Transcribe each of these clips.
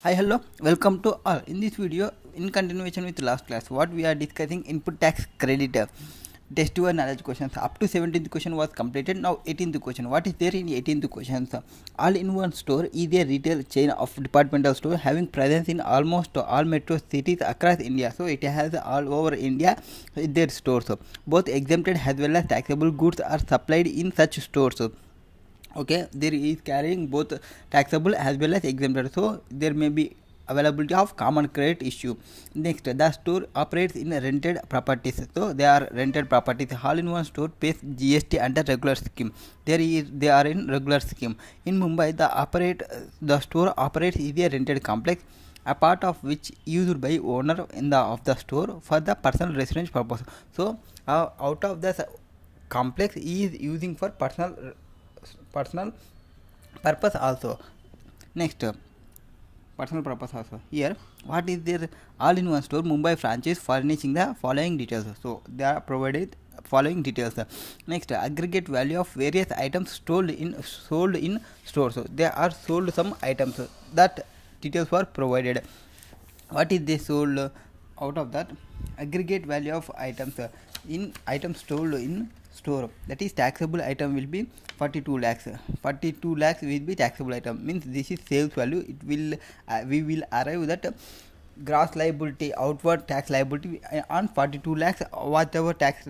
Hi, hello, welcome to all. In this video, in continuation with last class, what we are discussing input tax credit test 2 knowledge questions. Up to 17th question was completed. Now 18th question. What is there in 18th questions? All in one store is a retail chain of departmental store having presence in almost all metro cities across India. So it has all over India their stores. Both exempted as well as taxable goods are supplied in such stores. Okay, there is carrying both taxable as well as exempted, so there may be availability of common credit issue. Next, the store operates in rented properties, so they are rented properties. All in one store pays GST under regular scheme. They are in regular scheme. In Mumbai, the store operates is a rented complex, a part of which used by owner of the store for the personal residence purpose. So out of the complex is using for personal purpose also. Next, personal purpose also. Here, what is their all in one store Mumbai franchise furnishing the following details. So they are provided following details. Next, aggregate value of various items sold in store. So they are sold some items, that details were provided. What is they sold? Out of that, aggregate value of items in items sold in store, that is taxable item, will be 42 lakhs. 42 lakhs will be taxable item, means this is sales value. It will we will arrive that gross liability, outward tax liability on 42 lakhs, whatever tax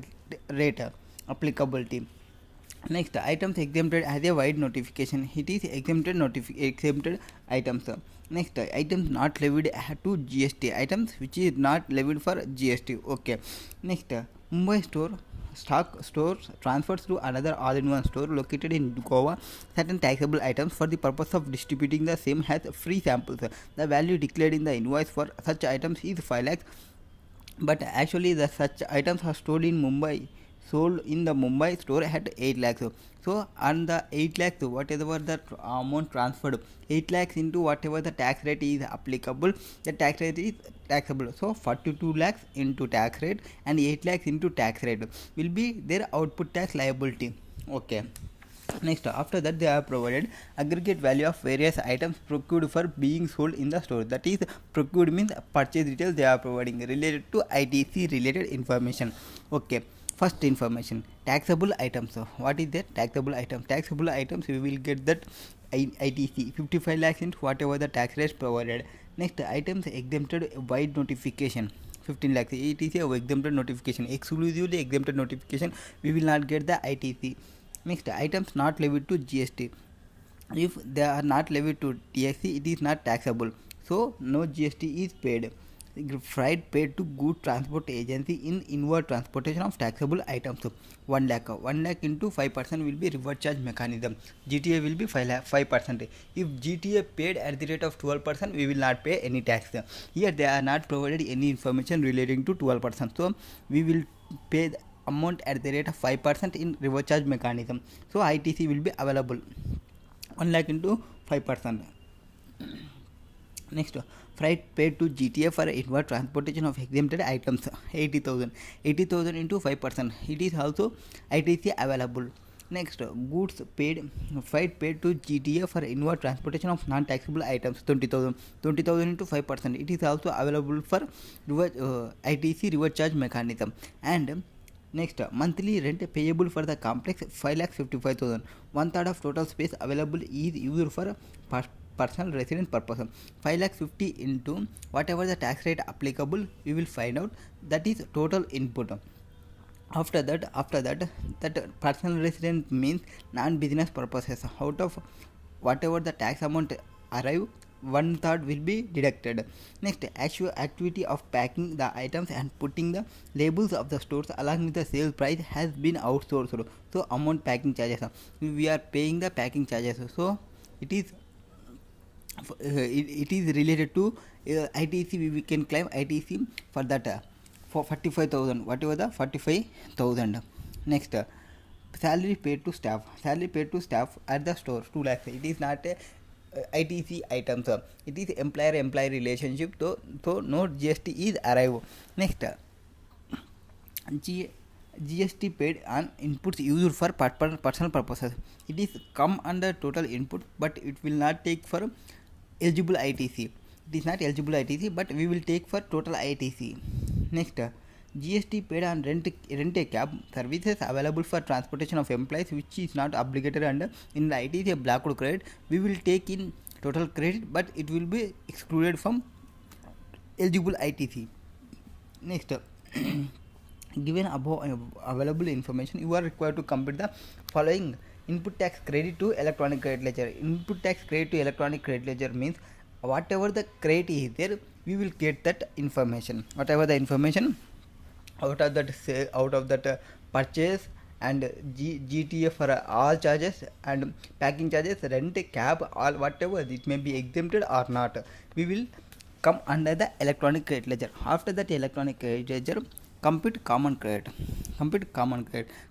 rate applicability. Next, items exempted has a wide notification. It is exempted items. Next, items not levied to GST. Items which is not levied for GST. Okay. Next, Mumbai stock stores transfers to another all-in-one store located in Goa certain taxable items for the purpose of distributing the same as free samples. The value declared in the invoice for such items is 5 lakhs, but actually the such items are sold in the Mumbai store at 8 lakhs. So on the 8 lakhs, whatever the amount transferred, 8 lakhs into whatever the tax rate is applicable, the tax rate is taxable. So 42 lakhs into tax rate and 8 lakhs into tax rate will be their output tax liability. Okay. Next, after that, they are provided aggregate value of various items procured for being sold in the store. That is, procured means purchase details they are providing related to ITC related information. Okay. First information, taxable items. What is that? Taxable items. Taxable items, we will get that ITC 55 lakhs into whatever the tax rates provided. Next, items exempted wide notification 15 lakhs. It is a exempted notification, exclusively exempted notification. We will not get the ITC. Next, items not levied to GST. If they are not levied to TXC, it is not taxable. So no GST is paid. Freight paid to good transport agency in inward transportation of taxable items. 1 lakh. 1 lakh into 5% will be reverse charge mechanism. GTA will be 5%. If GTA paid at the rate of 12%, we will not pay any tax. Here they are not provided any information relating to 12%. So we will pay the amount at the rate of 5% in reverse charge mechanism. So ITC will be available. 1 lakh into 5%. Next, freight paid to GTA for inward transportation of exempted items 80,000. 80,000 into 5%. It is also ITC available. Next, goods paid, freight paid to GTA for inward transportation of non-taxable items 20,000. 20,000 into 5%. It is also available for ITC reverse charge mechanism. And next, monthly rent payable for the complex 5,55,000. 1/3 of total space available is used for personal residence purpose. 5,50,000 into whatever the tax rate applicable, we will find out, that is total input. After that personal residence means non-business purposes. Out of whatever the tax amount arrive, 1/3 will be deducted. Next, actual activity of packing the items and putting the labels of the stores along with the sales price has been outsourced. So amount packing charges, we are paying the packing charges. So it is it is related to ITC. We can claim ITC for that for 45,000, whatever the 45,000. Next, salary paid to staff. Salary paid to staff at the store 2 lakhs. It is not a ITC items. It is employer-employee relationship. So no GST is arrive. Next, GST paid on inputs used for personal purposes. It is come under total input, but it will not take for eligible ITC. it is not eligible ITC, but we will take for total ITC. Next, GST paid on rent a cab services available for transportation of employees, which is not obligatory and in the ITC blocked credit. We will take in total credit, but it will be excluded from eligible ITC. Next, given above available information, you are required to complete the following input tax credit to electronic credit ledger. Input tax credit to electronic credit ledger means whatever the credit is there, we will get that information. Whatever the information out of that purchase and GTA for all charges and packing charges, rent, cab, all whatever it may be exempted or not, we will come under the electronic credit ledger. After that electronic credit ledger, compute common credit.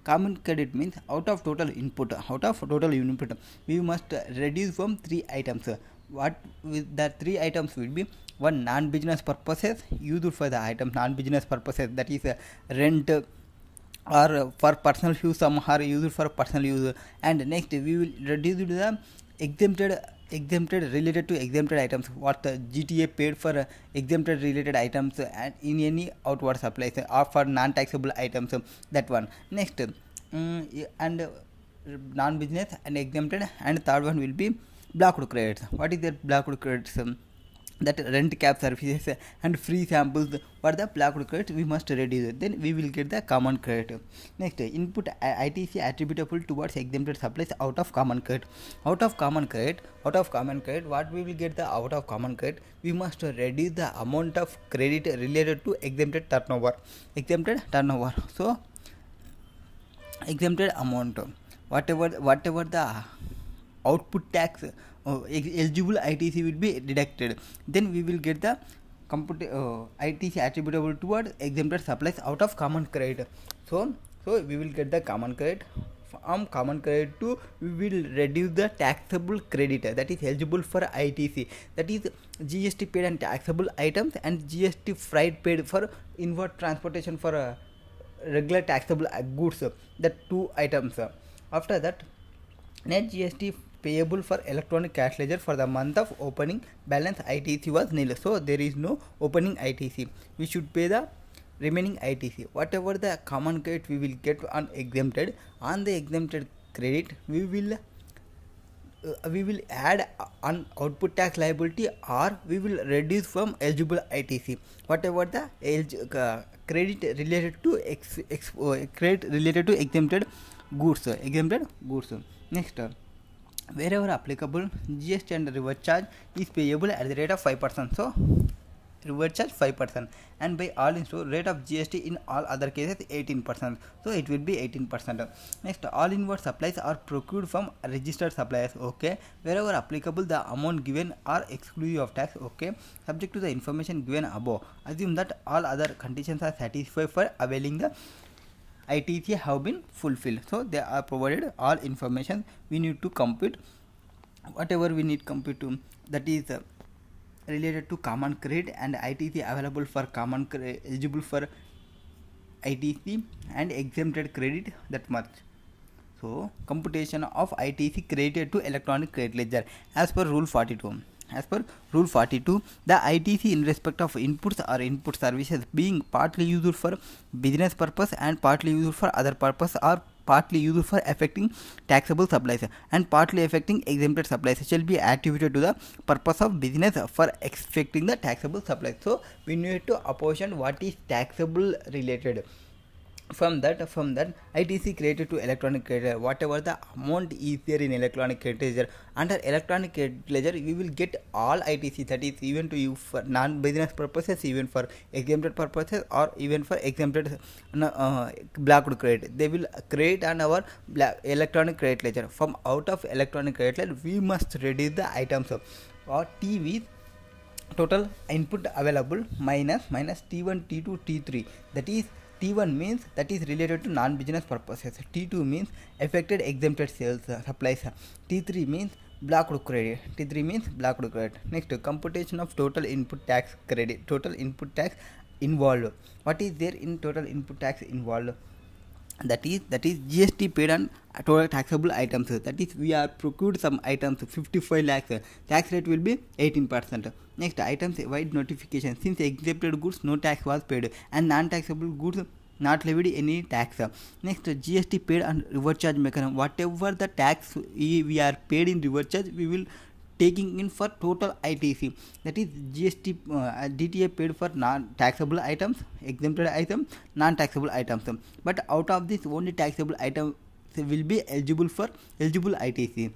Common credit means out of total input, we must reduce from 3 items. What with the 3 items will be: one, non-business purposes used for the item, non-business purposes, that is rent or for personal use, some are used for personal use. And next we will reduce the exempted related to exempted items, what the GTA paid for exempted related items and in any outward supplies or for non-taxable items, that one. Next, and non-business and exempted, and third one will be blocked credits. What is that blocked credits? That rent, cab services and free samples for the blocked credit we must reduce it. Then we will get the common credit. Next, input ITC attributable towards exempted supplies out of common credit. What we will get the out of common credit? We must reduce the amount of credit related to exempted turnover. So exempted amount, whatever the output tax eligible ITC will be deducted, then we will get the ITC attributable towards exempted supplies out of common credit. So we will get the common credit. From common credit to, we will reduce the taxable credit that is eligible for ITC, that is GST paid on taxable items and GST freight paid for inward transportation for regular taxable goods, the 2 items. After that, net GST payable for electronic cash ledger for the month of opening balance ITC was nil. So there is no opening ITC. We should pay the remaining ITC. Whatever the common credit we will get on the exempted credit, we will add on output tax liability, or we will reduce from eligible ITC. Whatever the credit related to exempted goods. Next, wherever applicable, GST and reverse charge is payable at the rate of 5%. So reverse charge 5%, and by all in-store rate of GST in all other cases 18%. So it will be 18%. Next, all inward supplies are procured from registered suppliers. Okay, wherever applicable, the amount given are exclusive of tax. Okay, subject to the information given above, assume that all other conditions are satisfied for availing the ITC have been fulfilled. So they are provided all information we need to compute. Whatever we need compute to, that is related to common credit and ITC available for common credit, eligible for ITC and exempted credit, that much. So computation of ITC credited to electronic credit ledger as per rule 42. The ITC in respect of inputs or input services being partly used for business purpose and partly used for other purpose, or partly used for affecting taxable supplies and partly affecting exempted supplies, shall be attributed to the purpose of business for affecting the taxable supplies. So we need to apportion what is taxable related. From that ITC created to electronic credit, whatever the amount is there in electronic credit ledger, under electronic credit ledger we will get all ITC, that is even to you for non-business purposes, even for exempted purposes, or even for exempted blocked credit. They will create on our electronic credit ledger. From out of electronic credit ledger we must reduce the items or T with total input available minus T1, T2, T3. That is, T1 means that is related to non-business purposes. T2 means affected exempted sales supplies. T3 means blocked credit. Next, computation of total input tax credit. Total input tax involved. What is there in total input tax involved? that is GST paid on total taxable items. That is, we are procured some items 55 lakhs. Tax rate will be 18%. Next, items wide notification. Since exempted goods, no tax was paid, and non-taxable goods not levied any tax. Next, GST paid on reverse charge mechanism. Whatever the tax we are paid in reverse charge, we will taking in for total ITC. That is GST DTA paid for non-taxable items, exempted items, non-taxable items. But out of this, only taxable items will be eligible for eligible ITC.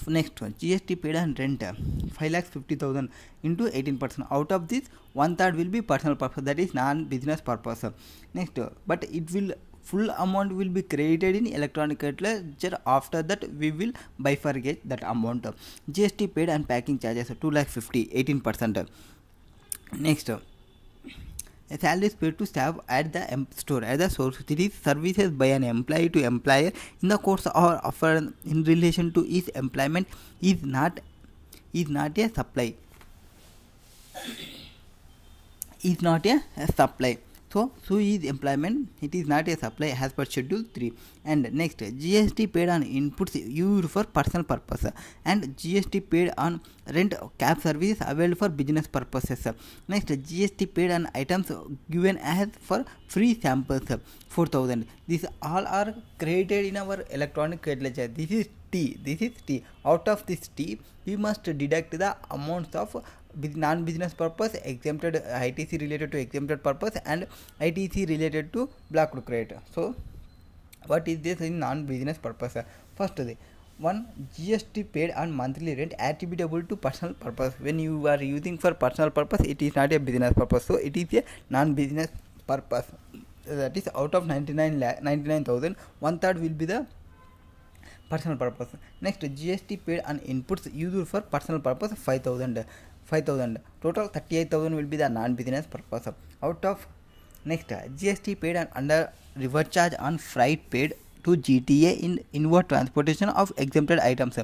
Next one, GST paid on rent 5,50,000 into 18%. Out of this, 1/3 will be personal purpose, that is non-business purpose. Next, but it will full amount will be credited in electronic ledger. After that, we will bifurcate that amount. GST paid and packing charges 2,50,000, 18%. Next, salaries paid to staff at the store at the source. It is services by an employee to employer in the course or offered in relation to his employment is not a supply. Is not a supply. So is employment, it is not a supply as per schedule 3. And next, GST paid on inputs used for personal purpose, and GST paid on rent cab service available for business purposes. Next, GST paid on items given as for free samples 4,000. These all are credited in our electronic credit ledger. This is T. Out of this T, we must deduct the amounts of non-business purpose, exempted ITC related to exempted purpose, and ITC related to blocked credit. So what is this in non-business purpose? First, one, GST paid on monthly rent attributable to personal purpose. When you are using for personal purpose, it is not a business purpose, so it is a non-business purpose. That is, out of 99,000, 1/3 will be the personal purpose. Next, GST paid on inputs used for personal purpose 5,000. Total 38,000 will be the non-business purpose. Out of next, GST paid on under reverse charge on freight paid to GTA in inward transportation of exempted items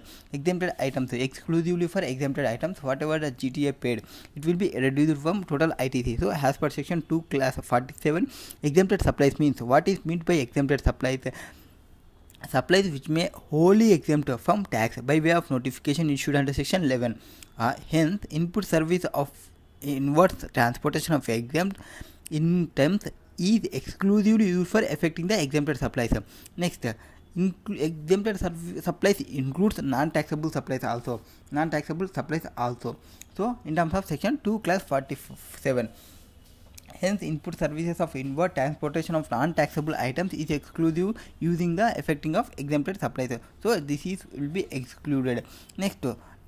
exclusively for exempted items. Whatever the GTA paid, it will be reduced from total ITC. So as per section 2 class 47, exempted supplies means, what is meant by exempted supplies? Supplies which may wholly exempt from tax by way of notification issued under section 11. Hence, input service of inward transportation of exempt in terms is exclusively used for affecting the exempted supplies. Next, exempted supplies includes non-taxable supplies also. So in terms of section 2 class 47. Hence, input services of inward transportation of non-taxable items is exclusive using the affecting of exempted supplies. So this will be excluded. Next,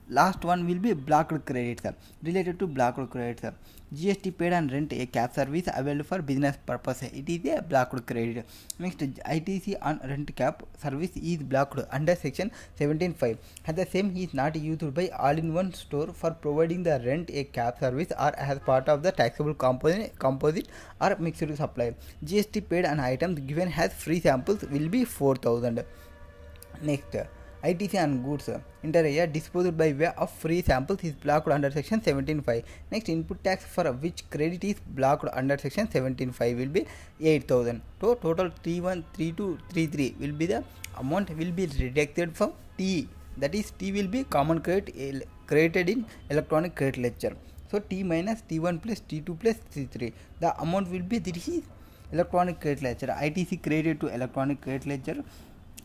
last one will be blocked credits. Related to blocked credits, GST paid on rent a cab service available for business purpose, it is a blocked credit. Next, ITC on rent cab service is blocked under section 17(5). At the same, is not used by all-in-one store for providing the rent a cab service or as part of the taxable composite or mixed supply. GST paid on items given as free samples will be 4,000. Next, ITC on goods inter area disposed by way of free samples is blocked under section 17(5). Next, input tax for which credit is blocked under section 17(5) will be 8,000. So total 3132 33 will be the amount will be deducted from T. That is, T will be common credit created in electronic credit ledger. So T minus T1 plus T2 plus T3. The amount will be, this is electronic credit ledger. ITC credited to electronic credit ledger.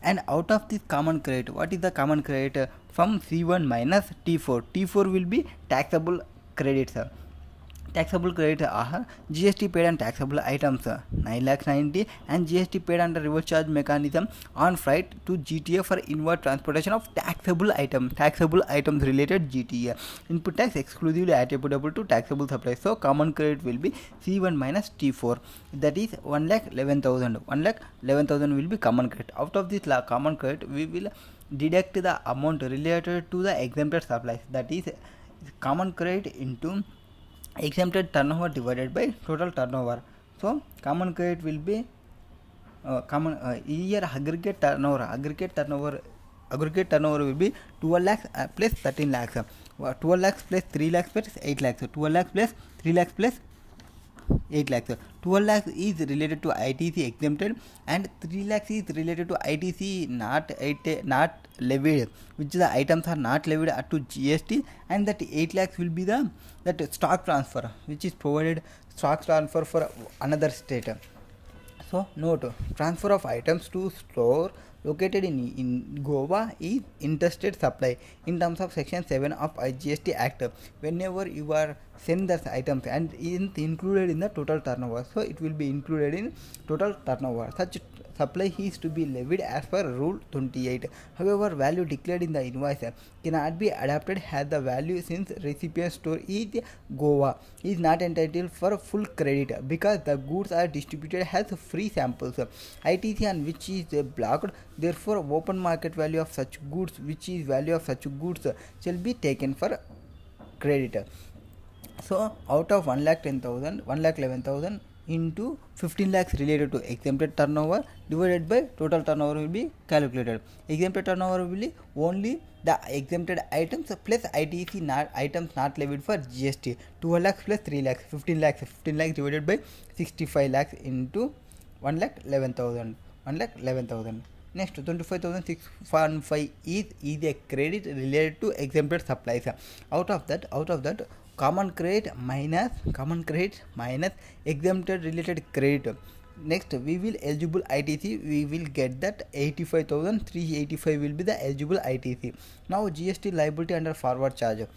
And out of this common credit, what is the common credit? From C1 minus T4. T4 will be taxable credits. Taxable credits are GST paid on taxable items 9,90,000 and GST paid under reverse charge mechanism on freight to GTA for inward transportation of taxable items related GTA. Input tax exclusively attributable to taxable supplies. So common credit will be C1 minus T4. That is 1,11,000. 1,11,000 will be common credit. Out of this common credit, we will deduct the amount related to the exempted supplies. That is common credit into exempted turnover divided by total turnover. So common credit will be year aggregate turnover will be 12 lakhs plus 13 lakhs. 12 lakhs plus 3 lakhs plus 8 lakhs. 12 lakhs plus 3 lakhs plus 8 lakhs. 12 lakhs is related to ITC exempted, and 3 lakhs is related to ITC not levied, which the items are not levied to GST, and that 8 lakhs will be the that stock transfer, which is provided stock transfer for another state. So note, transfer of items to store located in Goa is interstate supply in terms of section 7 of GST Act. Whenever you are send those items and is included in the total turnover, so it will be included in total turnover. Such supply is to be levied as per rule 28. However, value declared in the invoice cannot be adapted as the value, since recipient store is Goa is not entitled for full credit because the goods are distributed as free samples. ITC on which is blocked. Therefore, open market value of such goods, which is value of such goods, shall be taken for credit. So out of 1,10,000, 1,11,000 into 15 lakhs related to exempted turnover divided by total turnover will be calculated. Exempted turnover will be only the exempted items plus ITC items not levied for GST. 12 lakhs plus 3 lakhs, 15 lakhs. 15 lakhs divided by 65 lakhs into 1,11,000. 1,11,000. Next, 25,615 is a credit related to exempted supplies. Out of that common credit minus exempted related credit. Next, we will eligible ITC, we will get that 85,385 will be the eligible ITC. Now GST liability under forward charge,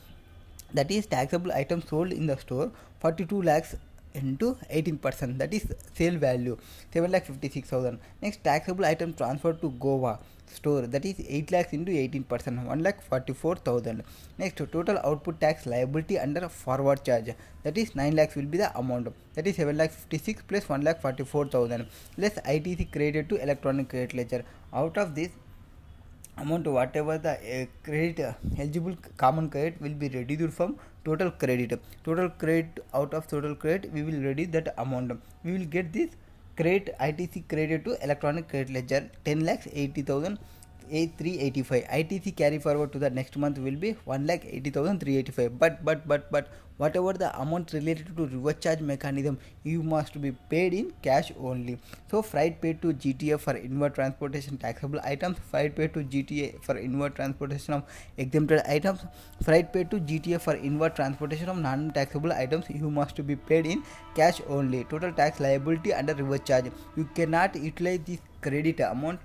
that is taxable items sold in the store, 42 lakhs into 18%, that is sale value 7,56,000. Next, taxable item transferred to Goa store, that is 8 lakhs into 18%, 1,44,000. Next, total output tax liability under forward charge, that is 9 lakhs will be the amount, that is 7,56,000 plus 1,44,000 less ITC credited to electronic credit ledger. Out of this amount, whatever the credit eligible common credit will be reduced from total credit. Out of total credit we will reduce that amount. We will get this credit ITC credit to electronic credit ledger 10,80,385. ITC carry forward to the next month will be 1,80,385. But whatever the amount related to reverse charge mechanism, you must be paid in cash only. So freight paid to GTA for inward transportation taxable items, freight paid to GTA for inward transportation of exempted items, freight paid to GTA for inward transportation of non-taxable items, you must be paid in cash only. Total tax liability under reverse charge, you cannot utilize this credit amount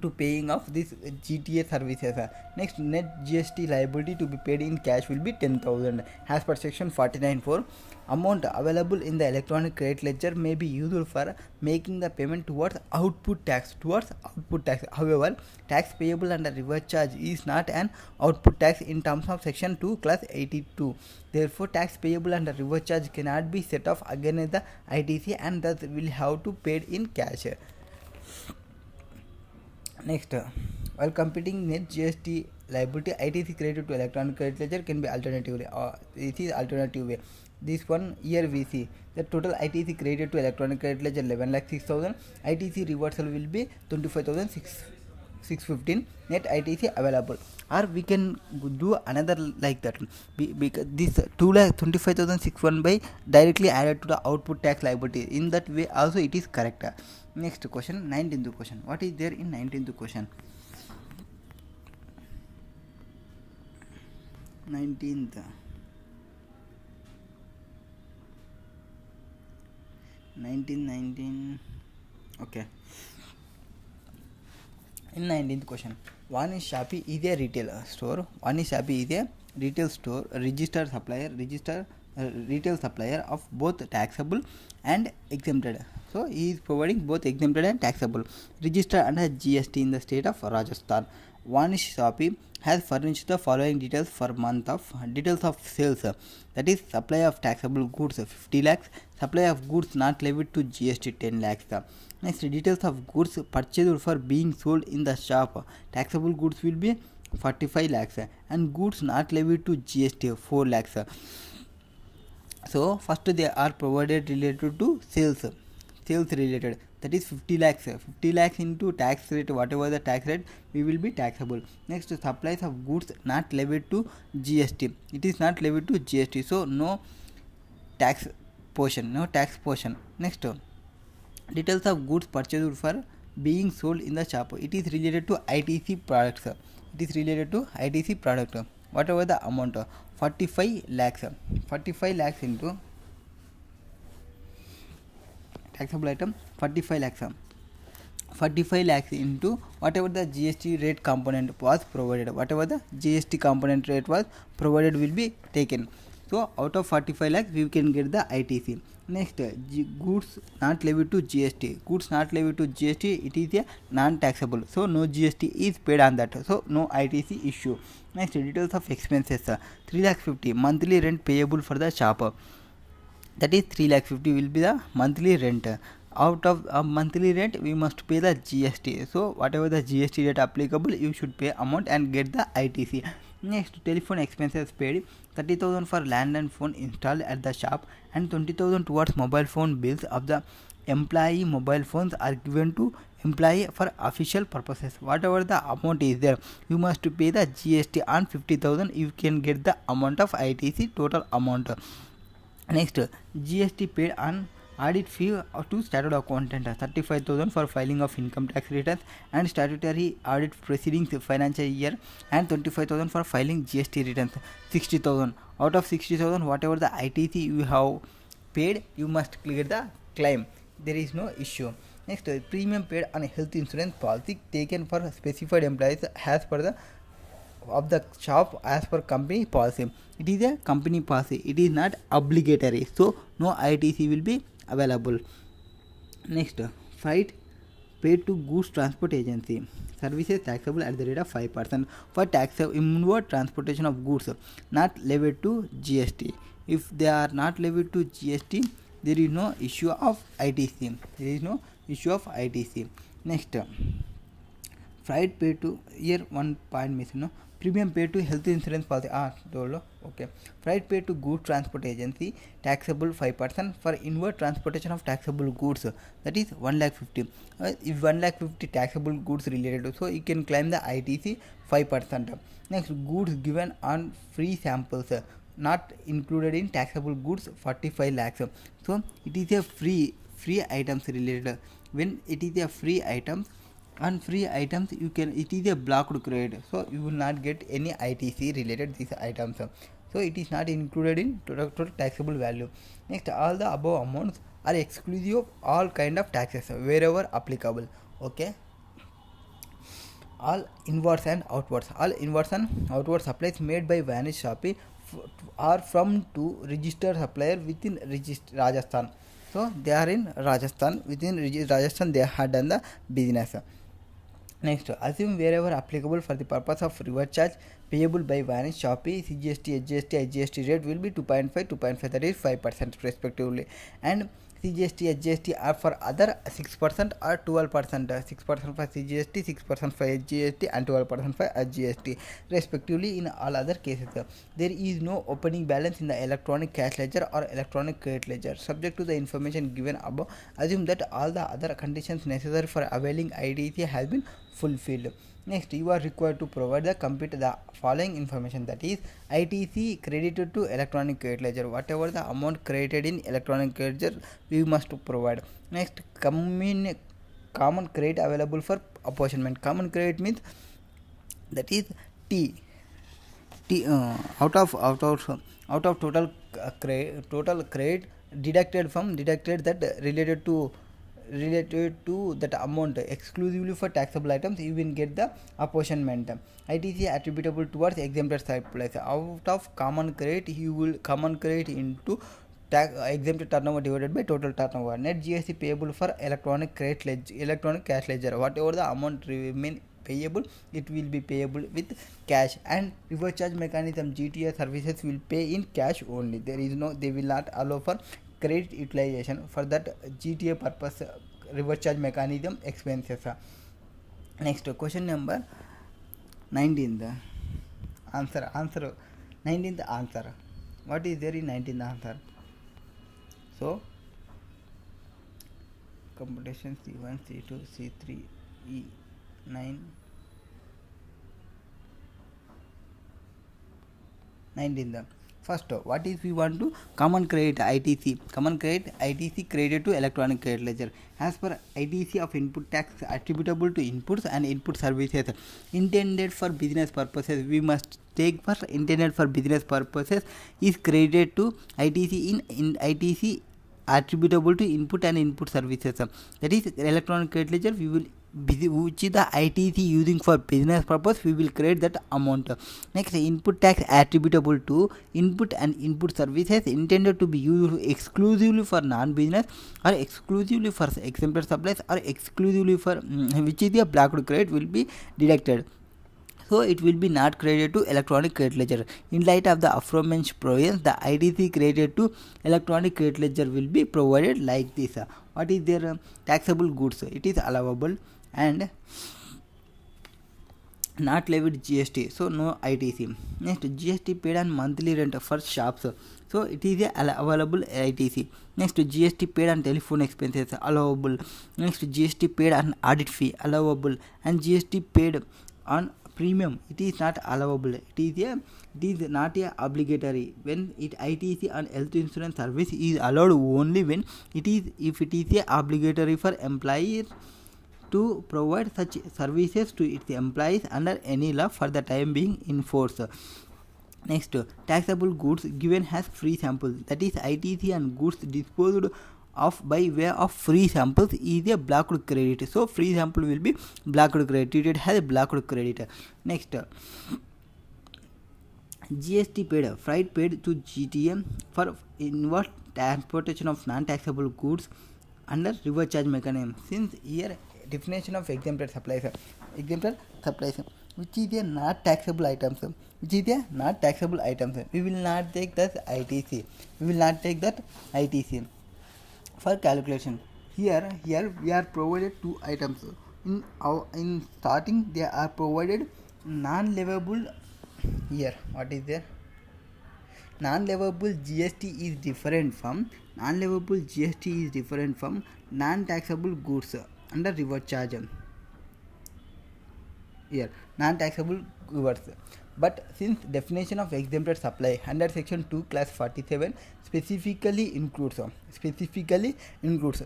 to paying of this GTA services. Next, net GST liability to be paid in cash will be 10,000 as per section 49(4). Amount available in the electronic credit ledger may be used for making the payment towards output tax. However, tax payable under reverse charge is not an output tax in terms of section 2 class 82. Therefore, tax payable under reverse charge cannot be set off against the ITC and thus will have to paid in cash. Next, while computing net GST liability, ITC credited to electronic credit ledger can be alternatively. This is alternative way. This one here we see the total ITC credited to electronic credit ledger 11,06,000. ITC reversal will be 25,615. Net ITC available. Or we can do another like that. Because this 2,25,601 by directly added to the output tax liability. In that way also it is correct. Next question, 19th question. What is there in 19th question? 19th. Okay. In 19th question, Vanish Shopee is a retail store. Vanish Shopee is a retail store, registered retail supplier of both taxable and exempted. So he is providing both exempted and taxable, registered under GST in the state of Rajasthan. Vanish Shopee has furnished the following details for month of details of sales, that is supply of taxable goods 50 lakhs, supply of goods not levied to GST 10 lakhs. Next, details of goods purchased for being sold in the shop, taxable goods will be 45 lakhs and goods not levied to GST 4 lakhs. So first they are provided related to sales related, that is 50 lakhs into tax rate, whatever the tax rate we will be taxable. Next, supplies of goods not levied to GST, it is not levied to GST, so no tax portion, no tax portion. Next, details of goods purchased for being sold in the shop. It is related to ITC products. It is related to ITC product. Whatever the amount, 45 lakhs. 45 lakhs into taxable item 45 lakhs. 45 lakhs into whatever the GST rate component was provided. Whatever the GST component rate was provided will be taken. So out of 45 lakhs we can get the ITC. Next, goods not levied to GST. Goods not levied to GST, it is a non-taxable. So no GST is paid on that. So no ITC issue. Next, details of expenses. 3,50,000 monthly rent payable for the shop. That is 3,50,000 will be the monthly rent. Out of a monthly rent we must pay the GST. So whatever the GST rate applicable you should pay amount and get the ITC. Next, telephone expenses paid 30,000 for land and phone installed at the shop and 20,000 towards mobile phone bills of the employee. Mobile phones are given to employee for official purposes. Whatever the amount is there, you must pay the GST on 50,000. You can get the amount of ITC total amount. Next, GST paid on audit fee to statutory accountant 35,000 for filing of income tax returns and statutory audit proceedings financial year and 25,000 for filing GST returns. 60,000 out of 60,000 whatever the ITC you have paid you must clear the claim. There is no issue. Next, premium paid on a health insurance policy taken for specified employees as per the of the shop as per company policy. It is a company policy. It is not obligatory. So no ITC will be available. Next, freight paid to goods transport agency. Services taxable at the rate of 5% for tax of inward transportation of goods not levied to GST. If they are not levied to GST, there is no issue of ITC. There is no issue of ITC. Next, freight paid to here one point missing. No, premium paid to health insurance policy. Okay. Freight paid to goods transport agency taxable 5% for inward transportation of taxable goods. That is 1,50,000. If 1,50,000 taxable goods related to, so you can claim the ITC 5%. Next, goods given on free samples not included in taxable goods 45 lakhs. So it is a free items related. When it is a free items, on free items you can, it is a blocked credit, so you will not get any ITC related these items. So it is not included in total taxable value. Next, all the above amounts are exclusive of all kind of taxes wherever applicable. Okay. All inwards and outwards. All inwards and outwards supplies made by Vanish Shopee are from to registered supplier within Rajasthan. So they are in Rajasthan. Within Rajasthan they have done the business. Next, assume wherever applicable for the purpose of reverse charge payable by Vanish Shopee, CGST, SGST, IGST rate will be 2.5, 2.5, that is 5% respectively, and CGST, SGST are for other 6% or 12%, 6% for CGST, 6% for SGST and 12% for SGST respectively. In all other cases, there is no opening balance in the electronic cash ledger or electronic credit ledger. Subject to the information given above, assume that all the other conditions necessary for availing ITC has been fulfilled. Next, you are required to provide the following information, that is ITC credited to electronic credit ledger. Whatever the amount credited in electronic credit ledger we must provide. Next, common credit available for apportionment. Common credit means that is out of total credit deducted that related to that amount exclusively for taxable items, you will get the apportionment. ITC attributable towards exempted surplus. Out of common credit, you will common credit into exempted turnover divided by total turnover. Net GST payable for electronic cash ledger. Whatever the amount remain payable, it will be payable with cash. And reverse charge mechanism, GTA services will pay in cash only. They will not allow for credit utilization. For that GTA purpose, reverse charge mechanism expenses. Next, question number 19. Answer 19th answer. What is there in 19th answer? So computation C1, C2, C3, E9, 19th. First, what is we want to common credit ITC? Common credit ITC credited to electronic credit ledger. As per ITC of input tax attributable to inputs and input services intended for business purposes, we must take for intended for business purposes is credited to ITC in ITC attributable to input and input services. That is electronic credit ledger. We will which is the ITC using for business purpose, we will create that amount. Next, input tax attributable to input and input services intended to be used exclusively for non-business or exclusively for exempted supplies or exclusively for which is the blocked credit will be deducted. So it will be not credited to electronic credit ledger. In light of the aforementioned provisions, the ITC credited to electronic credit ledger will be provided like this. What is their taxable goods? It is allowable and not levied GST, so no ITC. Next, GST paid on monthly rent for shops, so it is a allowable ITC. Next, GST paid on telephone expenses, allowable. Next, GST paid on audit fee, allowable, and GST paid on premium, it is not allowable. It is not a obligatory. When it ITC on health insurance service is allowed only when it is if it is a obligatory for employer to provide such services to its employees under any law for the time being in force. Next, taxable goods given as free samples, that is ITC on goods disposed of by way of free samples is a blocked credit. So free sample will be blocked credit, treated as a blocked credit. Next, GST paid, freight paid to GTM for inward transportation of non-taxable goods under reverse charge mechanism. Since here definition of exempted supplies, which is a not taxable items, we will not take that ITC. For calculation, here we are provided two items. In starting they are provided non-levable. Here what is there? Non-levable GST is different from non-taxable goods under reverse charge. Here non-taxable goods. But since definition of exempted supply under section 2 class 47 specifically includes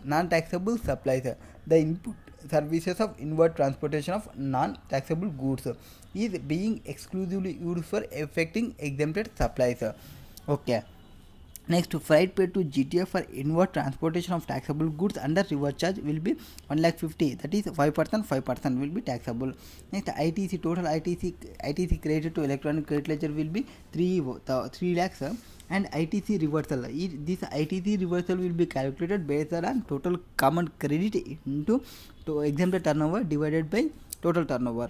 non-taxable supplies, the input services of inward transportation of non-taxable goods is being exclusively used for effecting exempted supplies. Okay. Next, freight paid to GTA for inward transportation of taxable goods under reverse charge will be 1,50,000, that is 5% will be taxable. Next, ITC, total ITC credited to electronic credit ledger will be 3 lakhs, and ITC reversal. This ITC reversal will be calculated based on total common credit into exempted turnover divided by total turnover.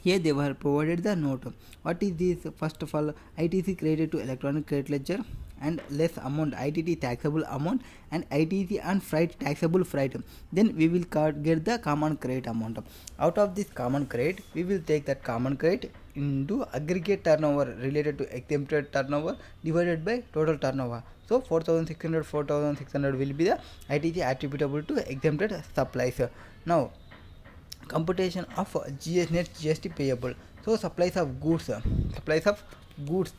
Here they were provided the note. What is this? First of all, ITC credited to electronic credit ledger and less amount ITT taxable amount and ITC on freight taxable freight. Then we will get the common credit amount. Out of this common credit, we will take that common credit into aggregate turnover related to exempted turnover divided by total turnover. So 4,600 will be the ITC attributable to exempted supplies. Now, computation of net GST payable. So supplies of goods,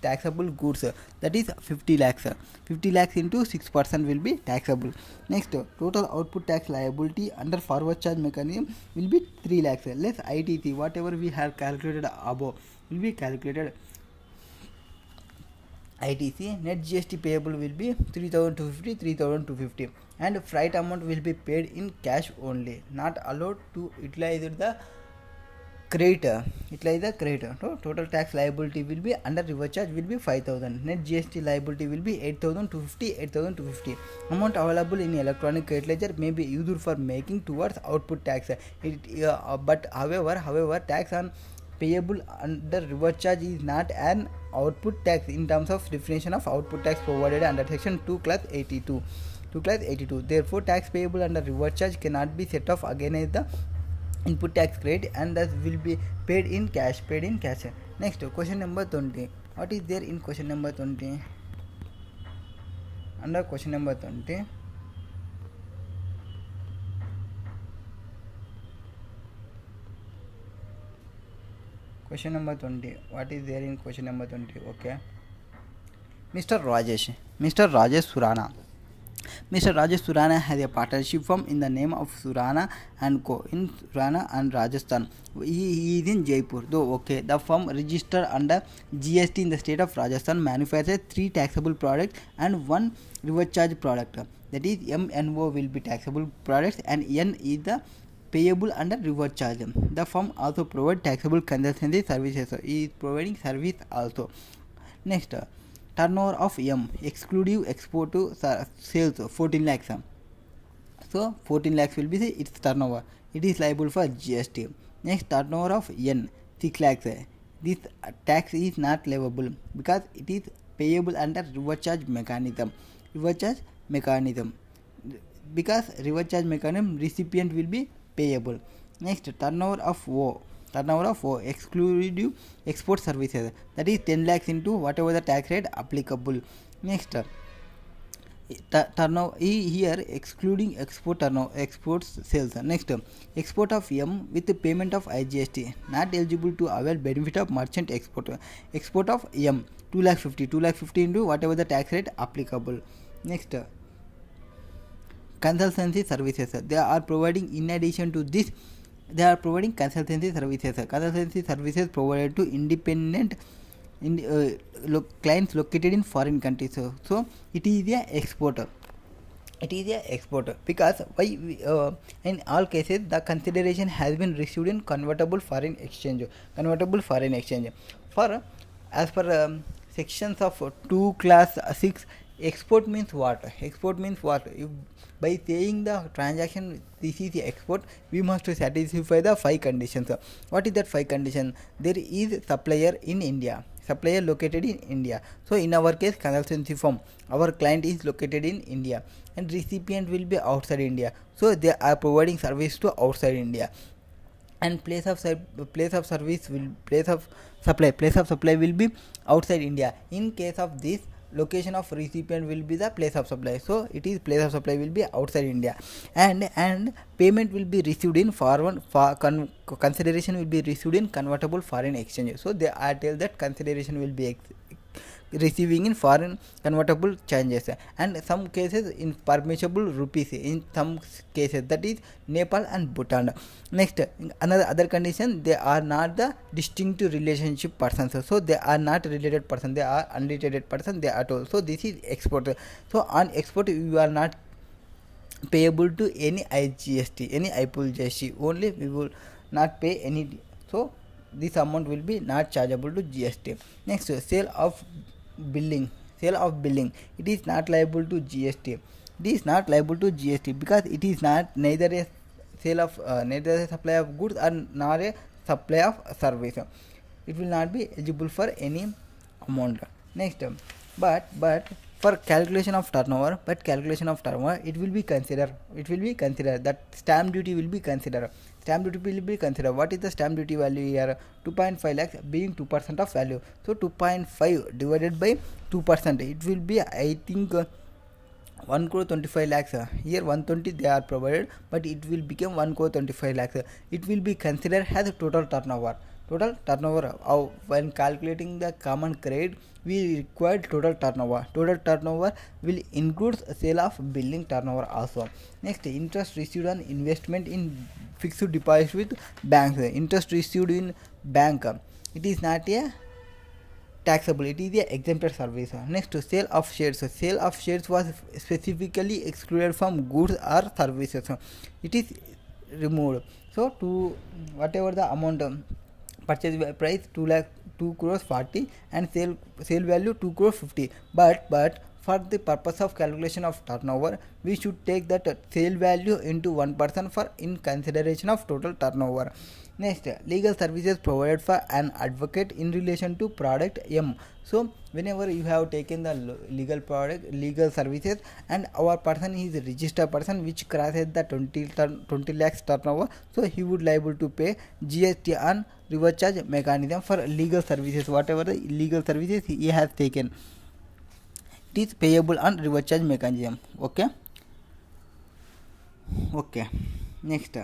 taxable goods, that is 50 lakhs. 50 lakhs into 6% will be taxable. Next, total output tax liability under forward charge mechanism will be 3 lakhs. Less ITC, whatever we have calculated above will be calculated. ITC net GST payable will be 3,250 and freight amount will be paid in cash only, not allowed to utilize the credit. So total tax liability will be under reverse charge will be 5,000. Net GST liability will be 8,250. Amount available in electronic credit ledger may be used for making towards output tax. But however, tax on payable under reverse charge is not an output tax in terms of definition of output tax provided under section 2 class 82. Therefore, tax payable under reverse charge cannot be set off against the input tax credit and thus will be paid in cash. Next, question number 20. What is there in question number 20? Under question number 20, what is there in question number 20? Okay, Mr. Rajesh Surana. Mr. Rajesh Surana has a partnership firm in the name of Surana and Co. in Surana and Rajasthan. He is in Jaipur. Though okay, the firm registered under GST in the state of Rajasthan manufactures 3 taxable products and 1 reverse charge product. That is M and O will be taxable products and N is the payable under reverse charge. The firm also provides taxable consultancy services. He is providing service also. Next, turnover of M exclusive export to sales 14 lakhs. So 14 lakhs will be its turnover. It is liable for GST. Next, turnover of N 6 lakhs. This tax is not liable because it is payable under reverse charge mechanism. Because reverse charge mechanism recipient will be payable. Next, turnover of O exclusive export services, that is 10 lakhs into whatever the tax rate applicable. Next, turnover here excluding export sales. Next, export of M with the payment of IGST not eligible to avail benefit of merchant export. Export of M 250 into whatever the tax rate applicable. Next, consultancy services, they are providing in addition to this, they are providing consultancy services provided to independent clients located in foreign countries. So it is a exporter. Because in all cases the consideration has been received in convertible foreign exchange. For as per sections of 2 class 6, export means what? If by saying the transaction this is the export, we must satisfy the 5 conditions. What is that 5 condition? There is supplier located in India. So in our case, consultancy firm, our client is located in India and recipient will be outside India. So they are providing service to outside India. And place of supply will be outside India. In case of this, location of recipient will be the place of supply. So it is place of supply will be outside India, and payment will be received in consideration will be received in convertible foreign exchange. So they are tell that consideration will be receiving in foreign convertible changes, and some cases in permissible rupees, in some cases that is Nepal and Bhutan. Next, other condition, they are not the distinct relationship persons. So they are not related person, they are unrelated person, they are told. So this is export. So on export you are not payable to any IGST, any IPOL GST, only we will not pay any. So this amount will be not chargeable to GST. Next, sale of billing, it is not liable to GST. Because it is not neither a sale of neither a supply of goods or nor a supply of service. It will not be eligible for any amount. Next, but for calculation of turnover, it will be considered that stamp duty will be considered. What is the stamp duty value here? 2.5 lakhs being 2% of value. So 2.5 divided by 2%, it will be, I think, 1 crore 25 lakhs. Here 120 they are provided, but it will become 1 crore 25 lakhs. It will be considered as total turnover. When calculating the common credit, we require total turnover. Will include sale of billing turnover also. Next, interest received on investment in fixed deposit with banks. Interest received in bank, it is not a taxable, it is a exempted service. Next, sale of shares was specifically excluded from goods or services. It is removed. So to whatever the amount, purchase price 2 crores 40 and sale value 2 crores 50, but for the purpose of calculation of turnover, we should take that sale value into 1% for in consideration of total turnover. Next, legal services provided for an advocate in relation to product M. So whenever you have taken the legal services, and our person is a registered person which crosses the 20 lakhs turnover, so he would liable to pay GST on reverse charge mechanism for legal services. Whatever the legal services he has taken, it is payable on reverse charge mechanism. Okay. Next,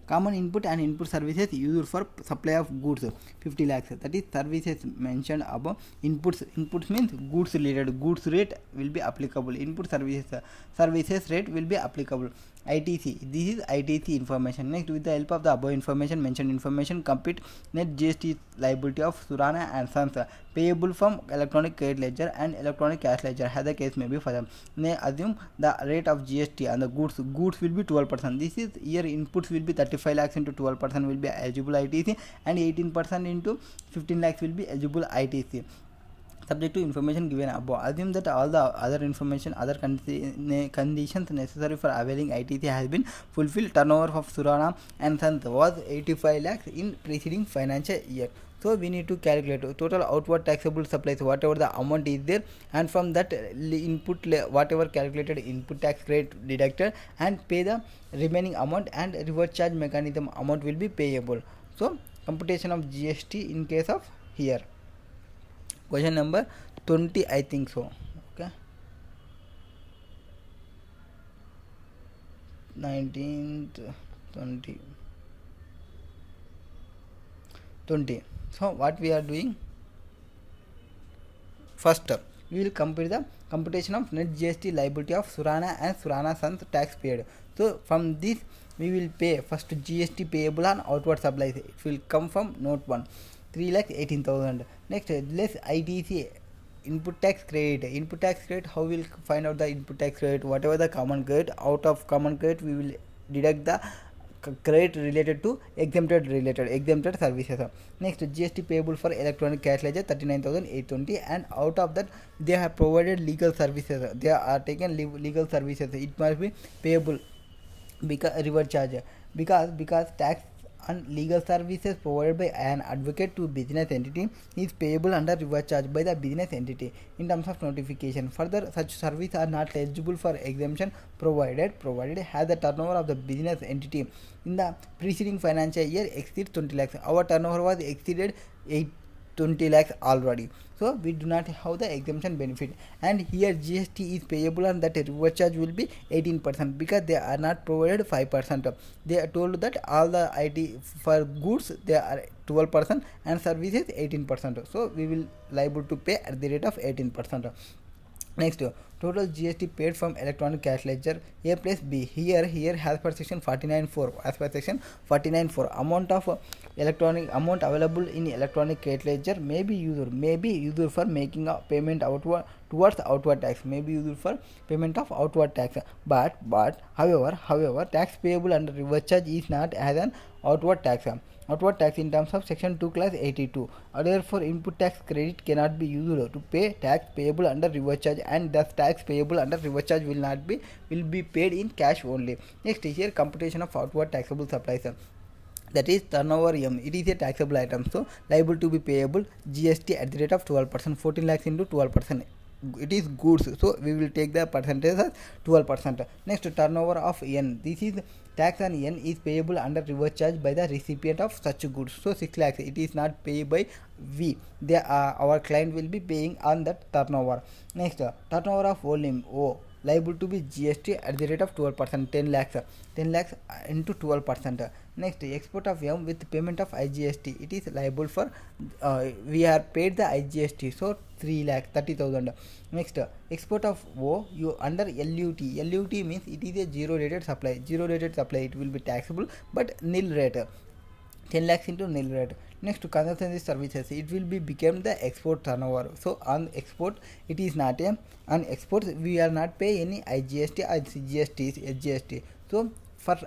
Common input and input services used for supply of goods 50 lakhs. That is services mentioned above. Inputs means goods related. Goods rate will be applicable. Input services rate will be applicable. ITC, this is ITC information. Next, with the help of the above information, mentioned information, compute net GST liability of Surana and Sons payable from electronic credit ledger and electronic cash ledger, as the case may be for them. They assume the rate of GST on the goods will be 12%. This is here inputs will be 35 lakhs into 12% will be eligible ITC, and 18% into 15 lakhs will be eligible ITC. Subject to information given above. Assume that all the other information, other conditions necessary for availing ITC has been fulfilled. Turnover of Surana and Sons was 85 lakhs in preceding financial year. So we need to calculate total outward taxable supplies, whatever the amount is there, and from that input whatever calculated input tax credit deducted, and pay the remaining amount, and reverse charge mechanism amount will be payable. So computation of GST in case of here. Question number 20, I think so. Okay. 19th, 20. So what we are doing? First, we will compare the computation of net GST liability of Surana and Surana Sons tax paid. So from this we will pay first GST payable on outward supplies. It will come from note 1. 3,18,000. Next, less ITC input tax credit. Input tax credit, how we will find out the input tax credit? Whatever the common credit, out of common credit we will deduct the credit related to exempted services. Next, GST payable for electronic cash ledger 39,820, and out of that they have provided legal services. They are taken legal services. It must be payable because reverse charge, because tax and legal services provided by an advocate to business entity is payable under reverse charge by the business entity in terms of notification. Further, such services are not eligible for exemption provided has the turnover of the business entity in the preceding financial year exceeds 20 lakhs. Our turnover was exceeded 20 lakhs already, so we do not have the exemption benefit. And here GST is payable, and that reverse charge will be 18% because they are not provided 5%. They are told that all the IT for goods they are 12% and services 18%. So we will liable to pay at the rate of 18%. Next, total GST paid from electronic cash ledger A plus B. Here as per section 49.4, amount of electronic amount available in electronic cash ledger may be used for making a payment outward towards outward tax, may be used for payment of outward tax. But however, tax payable under reverse charge is not as an outward tax in terms of section 2 class 82. Therefore, input tax credit cannot be used to pay tax payable under reverse charge, and thus tax payable under reverse charge will be paid in cash only. Next, here computation of outward taxable supplies. That is turnover M. It is a taxable item, so liable to be payable GST at the rate of 12%. 14 lakhs into 12%. It is goods, so we will take the percentage as 12%. Next, turnover of N. This is tax on N is payable under reverse charge by the recipient of such goods. So 6 lakhs. It is not paid by V. Our client will be paying on that turnover. Next, turnover of volume O, liable to be GST at the rate of 12%. 10 lakhs into 12%. Next, export of M with payment of IGST. It is liable for we are paid the IGST, so 3,30,000. Next, export of O you under LUT. LUT means it is a zero rated supply. It will be taxable but nil rate. 10 lakhs into nil rate. Next, to consultancy services, it will be become the export turnover. So on export it is not a, on export we are not pay any IGST or CGST, SGST. So for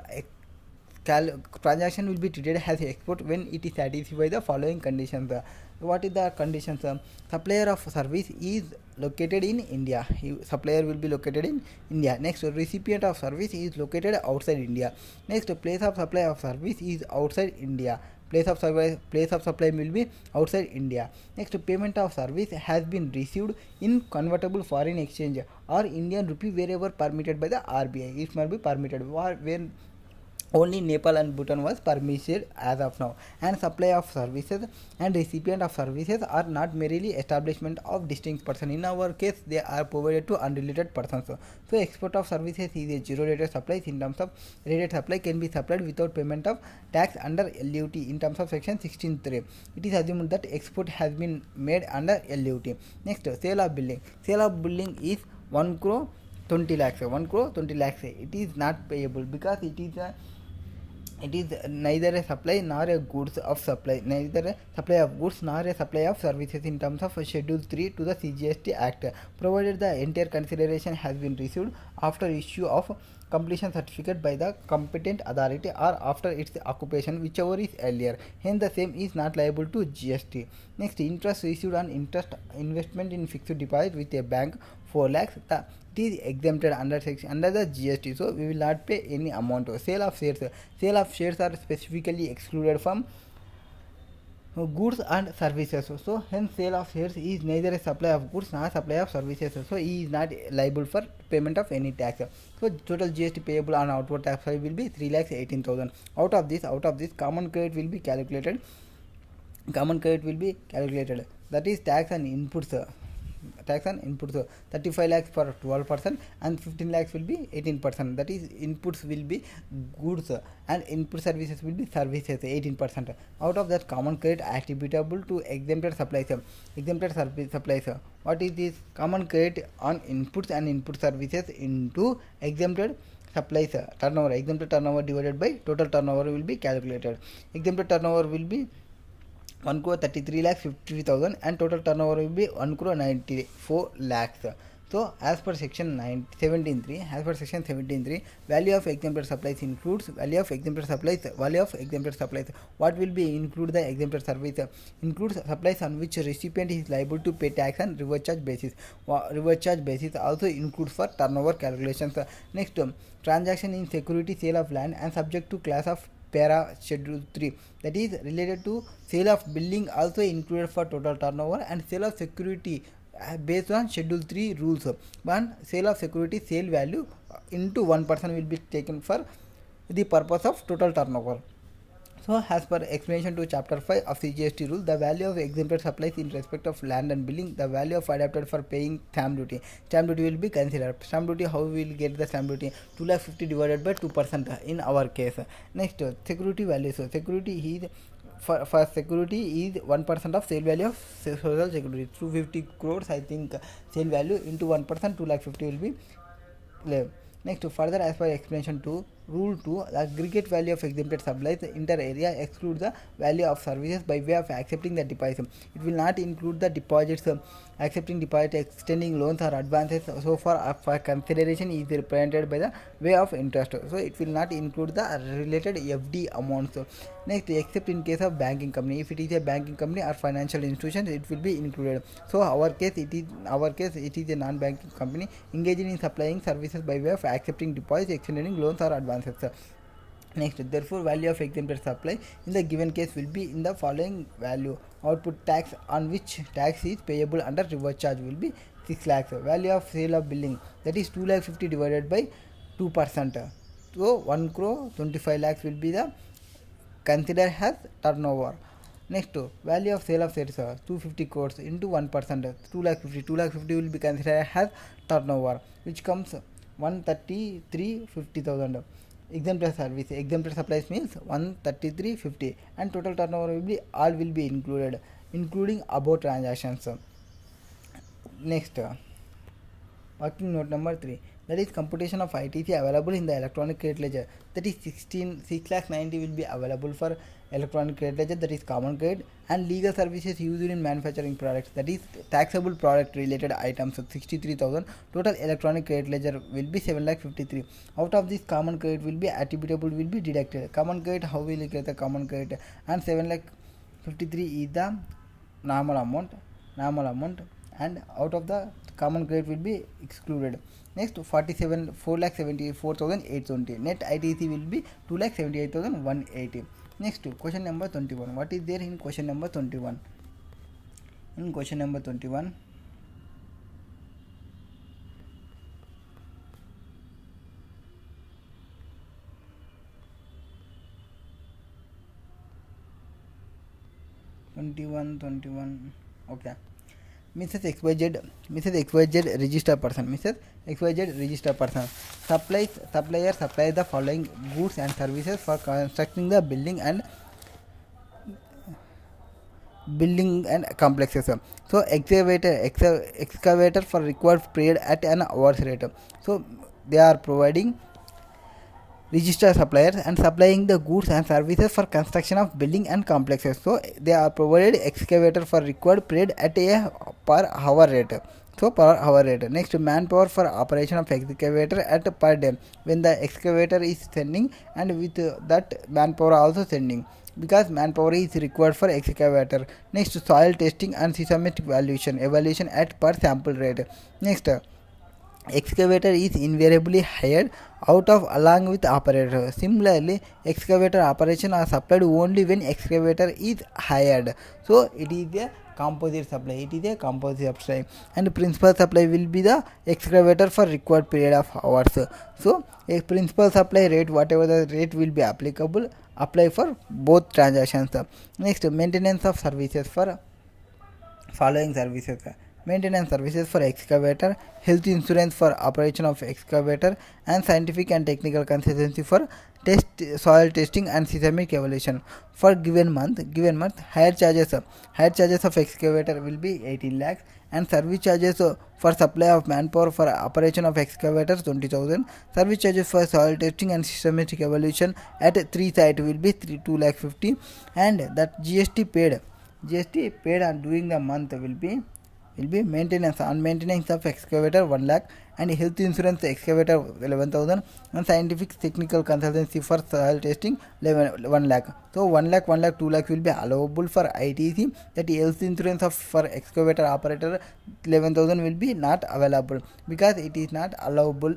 transaction will be treated as export when it is satisfied the following conditions. What is the conditions? Supplier of service is located in India. Supplier will be located in India. Next, recipient of service is located outside India. Next, place of supply of service is outside India. Place of supply will be outside India. Next, payment of service has been received in convertible foreign exchange or Indian rupee wherever permitted by the RBI. It must be permitted when only Nepal and Bhutan was permitted as of now, and supply of services and recipient of services are not merely establishment of distinct person. In our case, they are provided to unrelated persons. So export of services is a zero rated supply. In terms of rated supply can be supplied without payment of tax under LUT in terms of section 16(3). It is assumed that export has been made under LUT. Next, sale of building. Sale of building is 1 crore 20 lakhs. 1 crore 20 lakhs. It is not payable because it is neither a supply nor a goods of supply, neither a supply of goods nor a supply of services in terms of Schedule 3 to the CGST Act, provided the entire consideration has been received after issue of completion certificate by the competent authority or after its occupation, whichever is earlier. Hence, the same is not liable to GST. Next, interest received on interest investment in fixed deposit with a bank 4 lakhs. It is exempted under the GST, so we will not pay any amount. Sale of shares are specifically excluded from goods and services. So hence sale of shares is neither a supply of goods nor supply of services, so he is not liable for payment of any tax. So total GST payable on outward tax will be 3,18,000. Out of this common credit will be calculated. That is tax and inputs. 35 lakhs for 12% and 15 lakhs will be 18%. That is inputs will be goods and input services will be services 18%. Out of that, common credit attributable to exempted supplies. What is this? Common credit on inputs and input services into exempted supplies turnover. Exempted turnover divided by total turnover will be calculated. Exempted turnover will be 1 crore 33 lakhs 53,000 and total turnover will be 1 crore 94 lakhs. So as per section 17(3), value of exempted supplies includes value of exempted supplies. What will be include the exempted service? Includes supplies on which recipient is liable to pay tax on reverse charge basis. Also includes for turnover calculations. Next, transaction in security, sale of land and subject to class of para schedule 3, that is related to sale of building also included for total turnover, and sale of security based on schedule 3 rules. One, sale of security sale value into 1% will be taken for the purpose of total turnover. So as per explanation to chapter 5 of CGST rule, the value of exempted supplies in respect of land and building, the value of adapted for paying stamp duty. Stamp duty will be considered. Stamp duty, how we will get the stamp duty? 250 divided by 2% in our case. Next, security value. So security is for security is 1% of sale value of social security. 250 crores I think sale value into 1%, 250 will be left. Next, further as per explanation to rule 2, the aggregate value of exempted supplies inter area excludes the value of services by way of accepting the deposit. It will not include the deposits. Accepting deposit, extending loans or advances so far for consideration is represented by the way of interest. So it will not include the related FD amounts. Next, except in case of banking company, if it is a banking company or financial institution, it will be included. So our case it is a non-banking company engaging in supplying services by way of accepting deposits, extending loans or advances. Next, therefore value of exempted supply in the given case will be in the following value. Output tax on which tax is payable under reverse charge will be 6 lakhs. Value of sale of building, that is 2,50,000 divided by 2%. So 1 crore 25 lakhs will be the considered as turnover. Next, value of sale of shares 250 crores into 1%, 2,50,000 will be considered as turnover, which comes 133,50,000. Exempted supplies means 133,50 and total turnover will be all will be included, including above transactions. Next, working note number 3, that is computation of ITC available in the electronic credit ledger. That is 6,90,000 will be available for electronic credit ledger, that is common credit, and legal services used in manufacturing products, that is taxable product related items of 63,000. Total electronic credit ledger will be 7,53,000. Out of this, common credit will be attributable will be deducted. Common credit, how will you get the common credit? And 7,53,000 is the normal amount, and out of the common credit will be excluded. Next, 4,74,820. Net ITC will be 2,78,180. Next, question number 21. What is there in question number 21? In question number 21, 21 okay. Mrs. XYZ register person. Mrs. XYZ register person supplier supplies the following goods and services for constructing the building and complexes. So excavator for required period at an hour's rate. So they are providing register suppliers and supplying the goods and services for construction of building and complexes. So they are provided excavator for required period at a per hour rate. So per hour rate. Next, manpower for operation of excavator at per day when the excavator is sending, and with that manpower also sending, because manpower is required for excavator. Next, soil testing and seismic evaluation at per sample rate. Next, excavator is invariably hired out of along with operator. Similarly, excavator operation are supplied only when excavator is hired. So it is a composite supply. And principal supply will be the excavator for required period of hours. So a principal supply rate, whatever the rate will be applicable, apply for both transactions. Next, maintenance of services for following services. Maintenance services for excavator, health insurance for operation of excavator, and scientific and technical consultancy for soil testing and seismic evaluation for given month. Higher charges of excavator will be 18 lakhs, and service charges for supply of manpower for operation of excavator 20,000. Service charges for soil testing and seismic evaluation at 3 sites will be 2 lakh 50, and that GST paid and during the month will be maintenance of excavator 1 lakh, and health insurance excavator 11,000, and scientific technical consultancy for soil testing 1 lakh. So 1 lakh 2 lakh will be allowable for ITC. That health insurance for excavator operator 11,000 will be not available because it is not allowable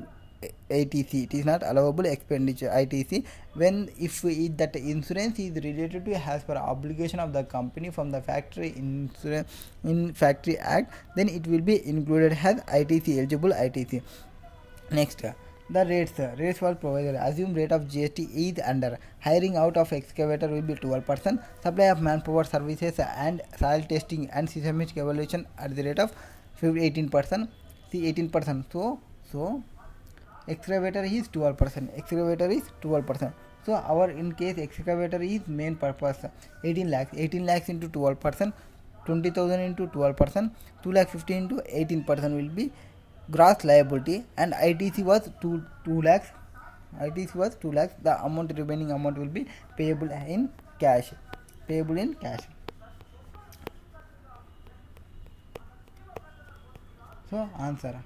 ITC. It is not allowable expenditure ITC when if that insurance is related to as per obligation of the company from the factory insurance in factory act, then it will be included as ITC, eligible ITC. Next, the rates were provided. Assume rate of GST is under. Hiring out of excavator will be 12%. Supply of manpower services and soil testing and seismic evaluation at the rate of 18%. See 18%. So excavator is 12%. So our in case excavator is main purpose 18 lakhs into 12%, 20,000 into 12%, 2 lakh 50 into 18% will be gross liability, and ITC was 2 lakhs. The remaining amount will be payable in cash. So answer.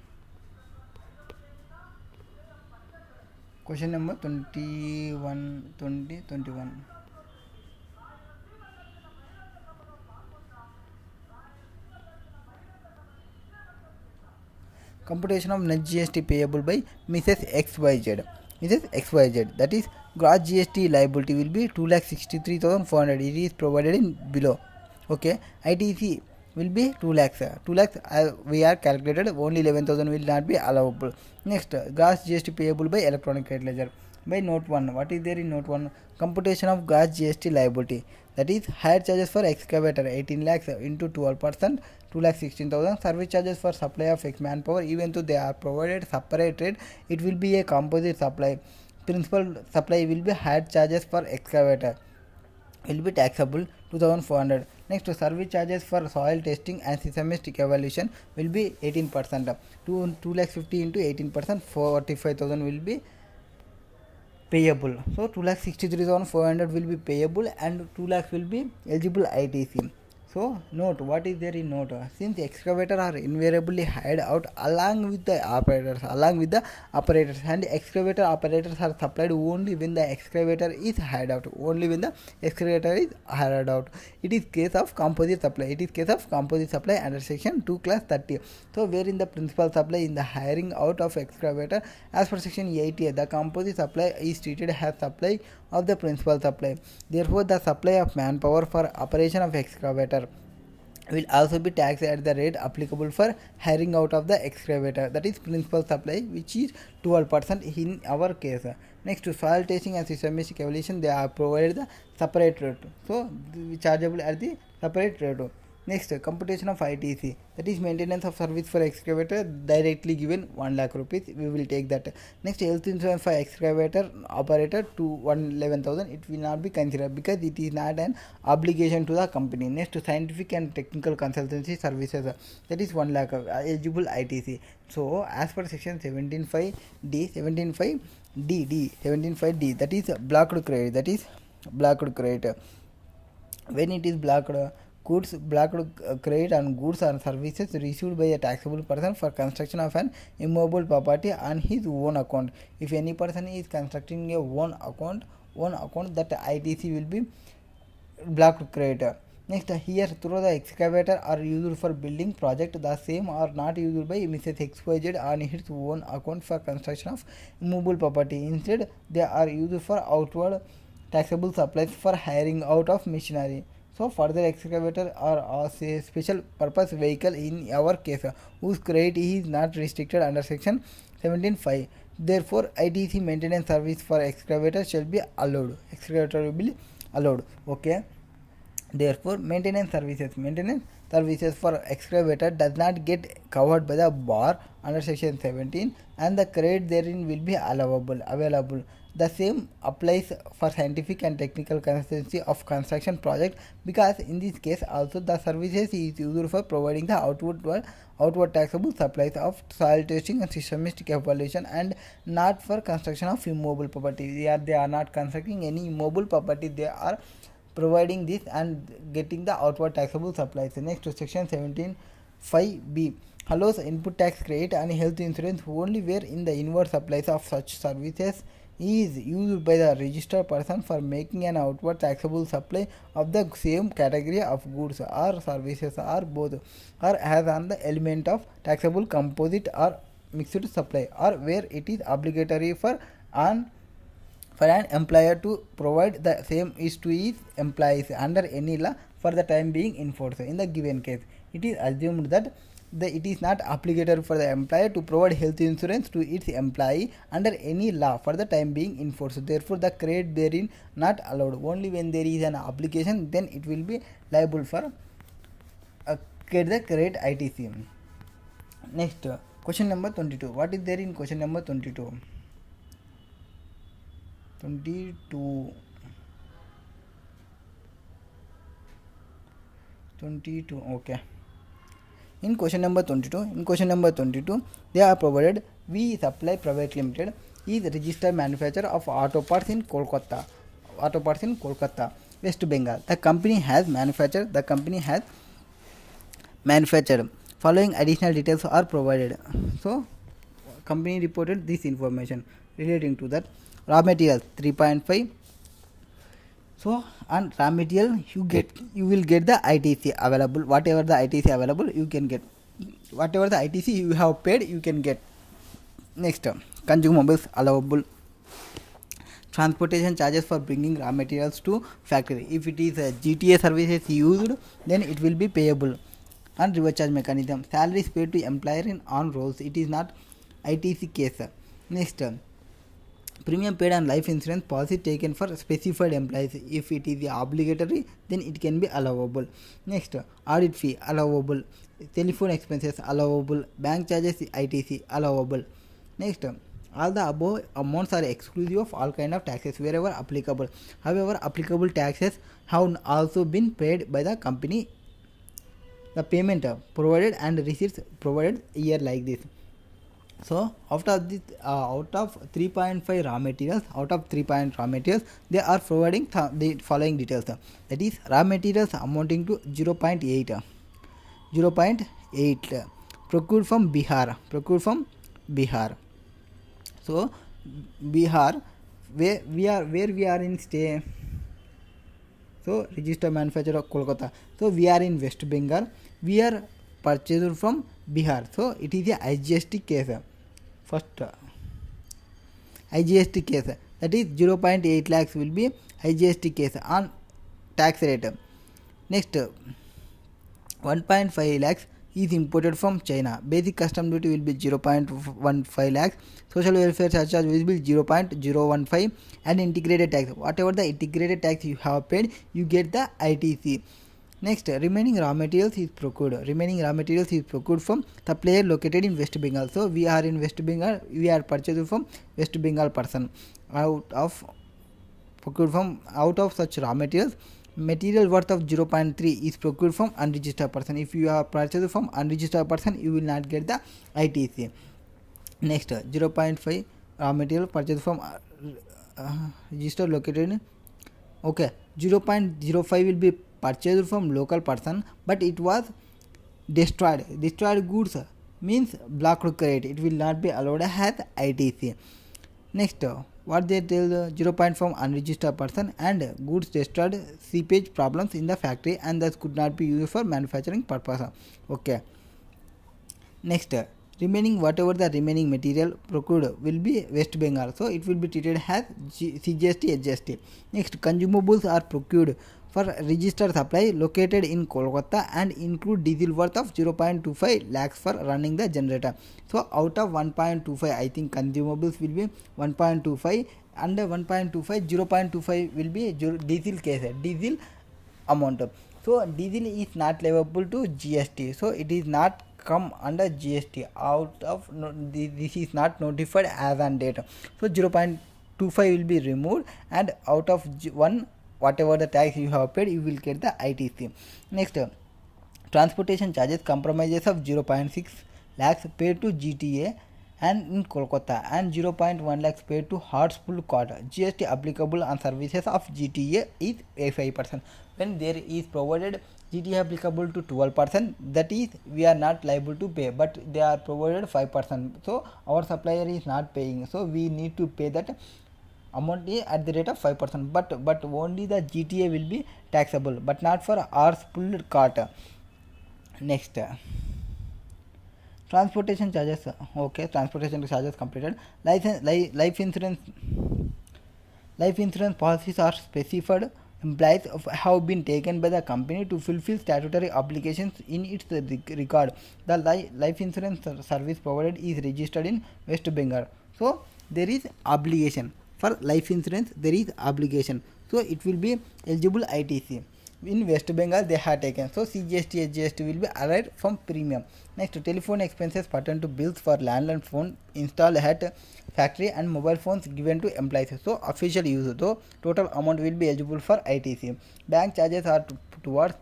Question number 21. Computation of net GST payable by Mrs. XYZ. That is, gross GST liability will be 2,63,400. It is provided in below. Okay. ITC will be 2 lakhs. We are calculated, only 11,000 will not be allowable. Next, gross GST payable by electronic credit ledger. By note 1, what is there in note 1? Computation of gross GST liability. That is, higher charges for excavator 18 lakhs into 12%, 2,16,000. Service charges for supply of manpower, even though they are provided separate rate, it will be a composite supply. Principal supply will be higher charges for excavator, will be taxable 2,400. Next, service charges for soil testing and seismic evaluation will be 18%. 2 lakhs 50 into 18%, 45,000 will be payable. So 2,63,400 will be payable, and 2 lakhs will be eligible ITC. So note, what is there in note? Since excavator are invariably hired out along with the operators, and excavator operators are supplied only when the excavator is hired out. It is case of composite supply. Under section 2 class 30. So wherein the principal supply in the hiring out of excavator, as per section 80, the composite supply is treated as supply of the principal supply. Therefore, the supply of manpower for operation of excavator will also be taxed at the rate applicable for hiring out of the excavator, that is principal supply, which is 12% in our case. Next, to soil testing and systematic evaluation, they are provided the separate rate, so chargeable at the separate rate. Next, computation of ITC, that is maintenance of service for excavator, directly given 1 lakh rupees. We will take that. Next, health insurance for excavator operator to 111,000. It will not be considered because it is not an obligation to the company. Next, scientific and technical consultancy services, that is 1 lakh eligible ITC. So, as per section 17.5D, 17.5D, that is blocked credit. That is blocked credit. When it is blocked, blocked credit on goods and services received by a taxable person for construction of an immovable property on his own account. If any person is constructing a own account, that ITC will be blocked credit. Next, here through the excavator are used for building project, the same are not used by Mrs. XYZ on its own account for construction of immovable property. Instead, they are used for outward taxable supplies for hiring out of machinery. So, further excavator or a special purpose vehicle in our case, whose credit is not restricted under section 17.5. Therefore, ITC maintenance service for excavator shall be allowed. Excavator will be allowed. Okay. Therefore, maintenance services for excavator does not get covered by the bar under section 17, and the credit therein will be available. The same applies for scientific and technical consultancy of construction project, because in this case also the services is used for providing the outward taxable supplies of soil testing and systematic evaluation, and not for construction of immovable property. They are not constructing any immovable property, they are providing this and getting the outward taxable supplies. Next, to section 17.5b allows input tax credit and health insurance only where in the inward supplies of such services is used by the registered person for making an outward taxable supply of the same category of goods or services, or both, or has on the element of taxable composite or mixed supply, or where it is obligatory for an employer to provide the same is to his employees under any law for the time being enforced. In the given case, it is assumed that it is not obligatory for the employer to provide health insurance to its employee under any law for the time being enforced. Therefore, the credit therein not allowed. Only when there is an obligation, then it will be liable for get the credit ITC. Next, question number 22. What is there in question number 22? 22. Okay. In question number 22, they are provided We Supply Private Limited is registered manufacturer of auto parts in Kolkata, West Bengal. The company has manufactured. Following additional details are provided. So, company reported this information relating to that. Raw material 3.5. So, on raw material you will get the ITC available. Whatever the ITC available, you can get. Whatever the ITC you have paid, you can get. Next, consumables allowable. Transportation charges for bringing raw materials to factory. If it is GTA services used, then it will be payable. And reverse charge mechanism. Salaries paid to employer in on rolls. It is not ITC case. Next, premium paid on life insurance policy taken for specified employees. If it is obligatory, then it can be allowable. Next, audit fee allowable. Telephone expenses allowable. Bank charges ITC allowable. Next, all the above amounts are exclusive of all kind of taxes wherever applicable. However, applicable taxes have also been paid by the company. The payment provided and receipts provided here like this. So, out of 3.5 raw materials, they are providing the following details. That is, raw materials amounting to 0.8 procured from Bihar. So, Bihar, where we are in stay. So, registered manufacturer of Kolkata. So, we are in West Bengal. We are purchased from Bihar. So, it is a IGST case. First, IGST case, that is 0.8 lakhs will be IGST case on tax rate. Next, 1.5 lakhs is imported from China. Basic custom duty will be 0.15 lakhs. Social welfare surcharge will be 0.015 and integrated tax. Whatever the integrated tax you have paid, you get the ITC. Next, remaining raw materials is procured. Remaining raw materials is procured from supplier located in West Bengal. So we are in West Bengal. We are purchasing from West Bengal person. Out of such raw materials, material worth of 0.3 is procured from unregistered person. If you are purchased from unregistered person, you will not get the ITC. Next, 0.5 raw material purchased from registered located in, okay, 0.05 will be purchased from local person, but it was destroyed. Destroyed goods means blocked credit. It will not be allowed as ITC. Next, what they tell, 0.5 from unregistered person and goods destroyed, seepage problems in the factory and thus could not be used for manufacturing purpose. Okay. Next, remaining whatever the remaining material procured will be West Bengal, so it will be treated as CGST HGST. Next, consumables are procured for registered supply located in Kolkata and include diesel worth of 0.25 lakhs for running the generator. So out of 1.25, I think consumables will be 1.25 and 1.25, 0.25 will be diesel case, diesel amount. So diesel is not liable to GST, so it is not come under GST. Out of this is not notified as on date, so 0.25 will be removed, and out of one whatever the tax you have paid, you will get the ITC. Next, transportation charges compromises of 0.6 lakhs paid to GTA and in Kolkata and 0.1 lakhs paid to Hartlepool Court. GST applicable on services of GTA is 5%. When there is provided GTA applicable to 12%, that is we are not liable to pay, but they are provided 5%. So our supplier is not paying, so we need to pay that amount at the rate of 5%, but only the GTA will be taxable, but not for Hartlepool Court. Next, transportation charges. Okay, transportation charges completed. Life insurance policies are specified employees have been taken by the company to fulfill statutory obligations in its regard. The life insurance service provided is registered in West Bengal, so there is obligation for life insurance. There is obligation, so it will be eligible ITC. In West Bengal they have taken, so CGST HGST will be allied from premium. Next, telephone expenses pertain to bills for landline phone installed at factory and mobile phones given to employees, so official use, though total amount will be eligible for ITC. Bank charges are towards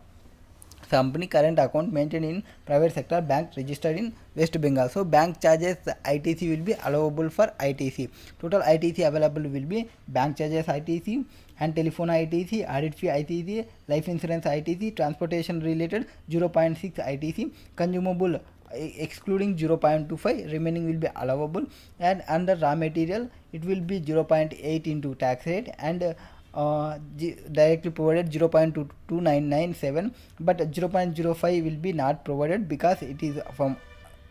company current account maintained in private sector bank registered in West Bengal, so bank charges ITC will be allowable for ITC. Total ITC available will be bank charges ITC and telephone ITC, audit fee ITC, life insurance ITC, transportation related 0.6 ITC, consumable excluding 0.25, remaining will be allowable, and under raw material it will be 0.8 into tax rate and directly provided 0.2997, but 0.05 will be not provided because it is from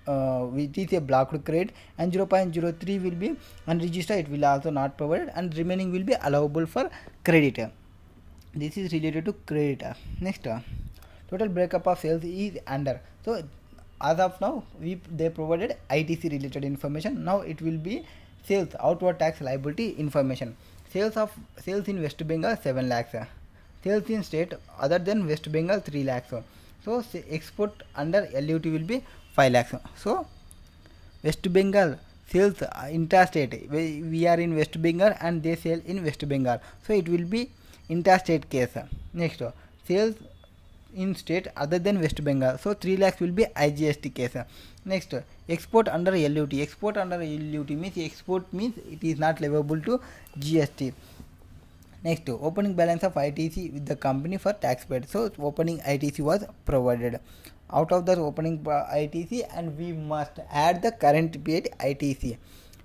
it is a blocked credit, and 0.03 will be unregistered, it will also not provided, and remaining will be allowable for creditor. This is related to creditor. Next, total breakup of sales is under. So as of now they provided ITC related information. Now it will be sales outward tax liability information. Sales in West Bengal 7 lakhs. Sales in state other than West Bengal 3 lakhs. So export under LUT will be 5 lakhs. So West Bengal sales intrastate. We are in West Bengal and they sell in West Bengal, so it will be intrastate case. Next, sales in state other than West Bengal, so 3 lakhs will be IGST case. Next, export under LUT. Export under LUT means it is not liable to GST. Next, opening balance of ITC with the company for tax paid. So opening ITC was provided. Out of the opening ITC, and we must add the current paid ITC,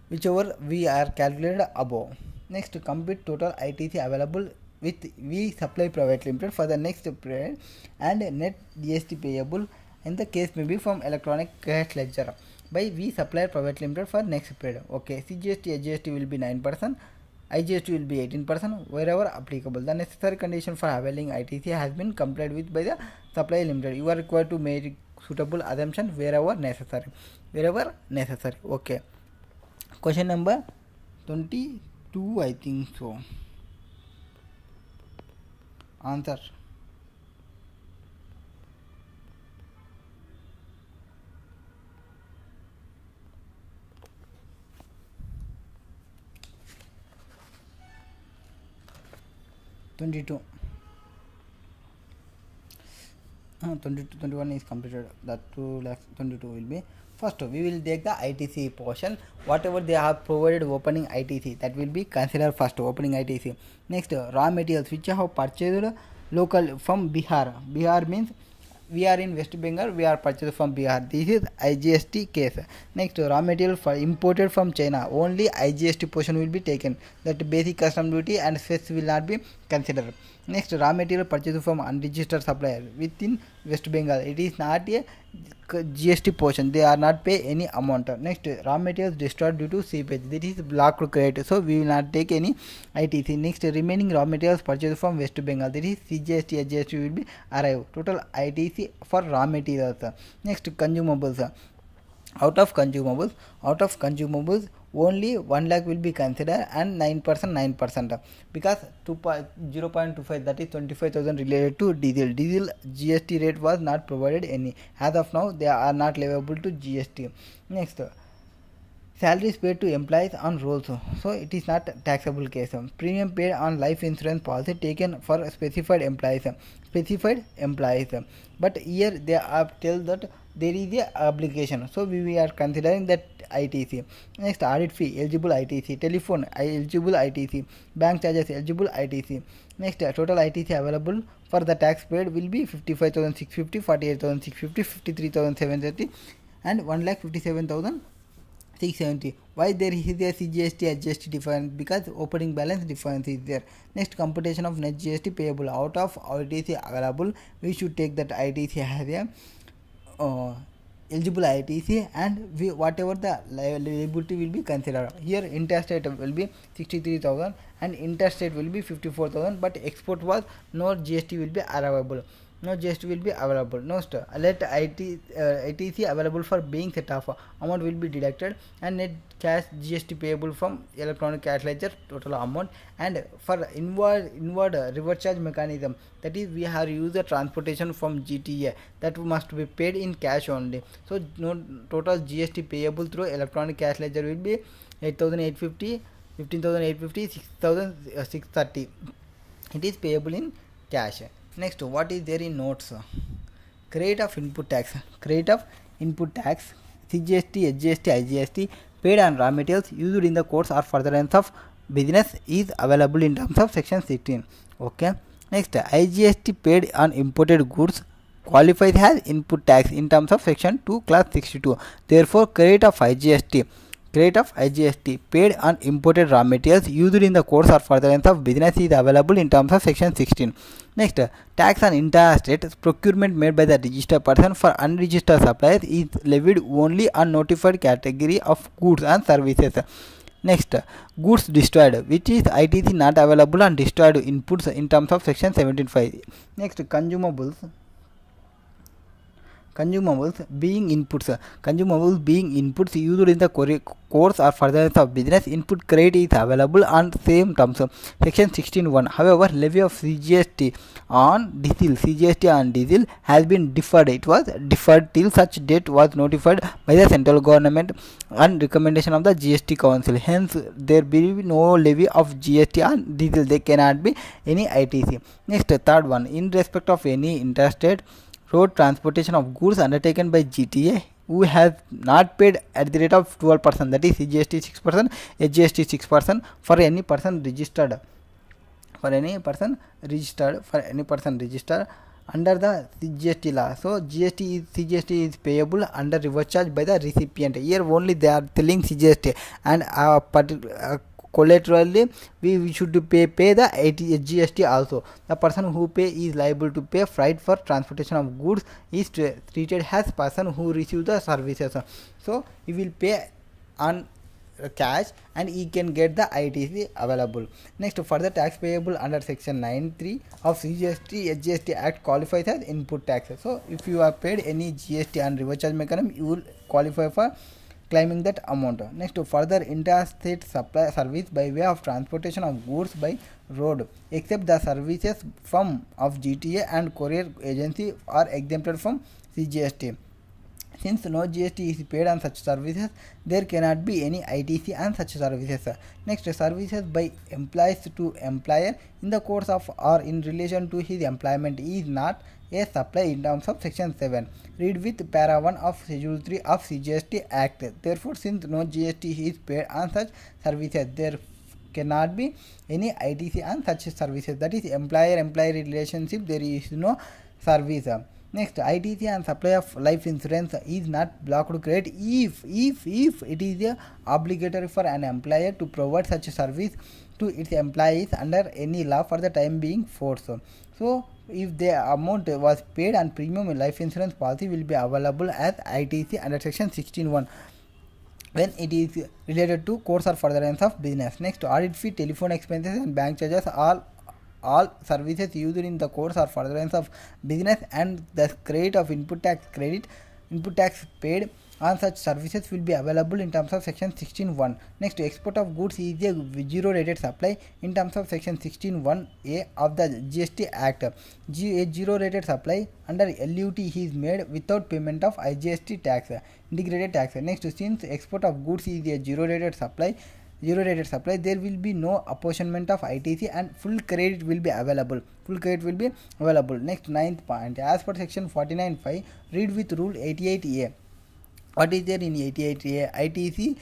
whichever we are calculated above. Next, complete total ITC available with we supply private limited for the next period, and net GST payable in the case may be from electronic cash ledger by we supply private limited for next period. Okay, CGST HGST will be 9%, IGST will be 18% wherever applicable. The necessary condition for availing ITC has been complied with by the supplier limited. You are required to make suitable assumption wherever necessary. Wherever necessary. Okay. Question number 22, I think so. Answer. (22) 21 is completed. That 2,22,000 will be. First, we will take the ITC portion. Whatever they have provided opening ITC, that will be considered first opening ITC. Next, raw materials which have purchased local from Bihar. Bihar means we are in West Bengal, we are purchased from Bihar. This is IGST case. Next, raw material for imported from China. Only IGST portion will be taken. That basic custom duty and cess will not be considered. Next, raw material purchased from unregistered supplier within West Bengal. It is not a GST portion. They are not pay any amount. Next, raw materials destroyed due to seepage. This is blocked credit. So we will not take any ITC. Next, remaining raw materials purchased from West Bengal. That is CGST, GST will be arrived. Total ITC for raw materials. Next, consumables. Out of consumables only 1 lakh will be considered and 9% because 0.25, that is 25,000 related to diesel. GST rate was not provided any. As of now, they are not liable to GST. Next, salaries paid to employees on rolls, so it is not taxable case. Premium paid on life insurance policy taken for specified employees, but here they are tell that there is a obligation, so we are considering that ITC. Next, audit fee eligible ITC, telephone eligible ITC, bank charges eligible ITC. Next, total ITC available for the tax paid will be 55,650, 48,650, 53,730 and 1,57,670. Why there is a CGST GST difference? Because opening balance difference is there. Next, computation of net GST payable. Out of ITC available, we should take that ITC as a eligible ITC, and whatever the liability will be considered. Here interstate will be 63,000 and interstate will be 54,000, but export was no GST will be available. No GST will be available. Next, let ITC available for being set off amount will be deducted, and net cash GST payable from electronic cash ledger total amount. And for inward reverse charge mechanism, that is we have used the transportation from GTA, that must be paid in cash only. So no total GST payable through electronic cash ledger will be 8,850, 15,850, 6,630. It is payable in cash. Next, what is there in notes? Credit of input tax, CGST, SGST, IGST paid on raw materials used in the course or furtherance of business is available in terms of section 16. Okay. Next, IGST paid on imported goods qualifies as input tax in terms of section 2 class 62. Therefore, credit of IGST paid on imported raw materials used in the course or furtherance of business is available in terms of section 16. Next, tax on interstate procurement made by the registered person for unregistered suppliers is levied only on notified category of goods and services. Next, goods destroyed, which is ITC not available on destroyed inputs in terms of section 17.5. Next, consumables being inputs used in the course or furtherance of business. Input credit is available on same terms. Section 16.1. However, levy of CGST on diesel has been deferred. It was deferred till such date was notified by the central government on recommendation of the GST Council. Hence, there will be no levy of GST on diesel. There cannot be any ITC. Next, third one, in respect of any interstate road transportation of goods undertaken by GTA who has not paid at the rate of 12%, that is CGST 6%, SGST 6% for any person registered under the CGST law. So CGST is payable under reverse charge by the recipient. Here only they are telling CGST, and collaterally we should pay the GST also. The person who pay is liable to pay freight for transportation of goods is treated as person who receives the services. So he will pay on cash, and he can get the ITC available. Next, further tax payable under section 9(3) of CGST SGST Act qualifies as input tax. So if you have paid any GST and reverse charge mechanism, you will qualify for claiming that amount. Next, further interstate supply service by way of transportation of goods by road, except the services from of GTA and courier agency are exempted from CGST. Since no GST is paid on such services, there cannot be any ITC on such services. Next, services by employees to employer in the course of or in relation to his employment is not a supply in terms of section 7. Read with para 1 of schedule 3 of CGST Act. Therefore, since no GST is paid on such services, there cannot be any ITC on such services. That is employer-employee relationship, there is no service. Next, ITC and supply of life insurance is not blocked credit if it is obligatory for an employer to provide such a service to its employees under any law for the time being forced. So, if the amount was paid and premium life insurance policy will be available as ITC under section 16(1) when it is related to course or furtherance of business. Next, audit fee, telephone expenses and bank charges all services used in the course or furtherance of business, and the credit of input tax paid on such services will be available in terms of section 16(1). Next, export of goods is a zero rated supply in terms of section 16(1)(a) of the GST Act. A zero rated supply under LUT is made without payment of IGST tax, integrated tax. Next, since export of goods is a zero rated supply, there will be no apportionment of ITC and full credit will be available. Next, ninth point, as per section 49(5), read with rule 88(a). What is there in 88(a)? ITC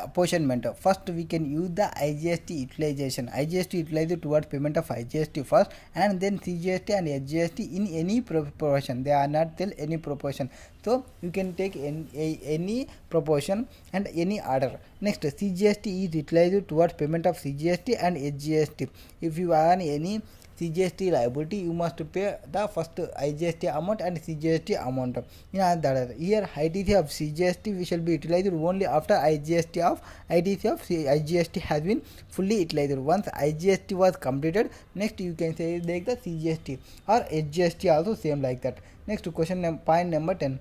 apportionment. First, we can use the IGST utilization. IGST utilized towards payment of IGST first, and then CGST and SGST in any proportion. They are not till any proportion. So you can take any proportion and any order. Next, CGST is utilized towards payment of CGST and SGST. If you earn any CGST liability, you must pay the first IGST amount and CGST amount. Here, ITC of CGST we shall be utilized only after IGST of IGST has been fully utilized. Once IGST was completed, next you can say like the CGST or SGST also same like that. Next, point number 10.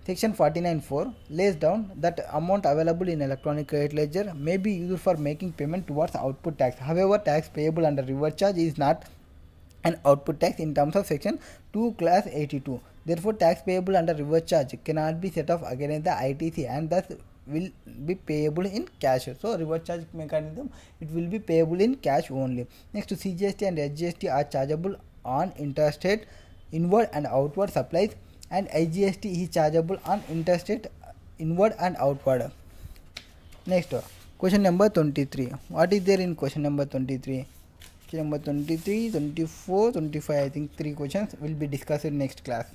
Section 49(4) lays down that amount available in electronic credit ledger may be used for making payment towards output tax. However, tax payable under reverse charge is not an output tax in terms of section 2 class 82. Therefore, tax payable under reverse charge cannot be set off against the ITC and thus will be payable in cash. So, reverse charge mechanism, it will be payable in cash only. Next, CGST and SGST are chargeable on interstate inward and outward supplies, and IGST is chargeable on interstate inward and outward. Next, question number 23. What is there in question number 23? Number 23, 24, 25, I think 3 questions will be discussed in next class.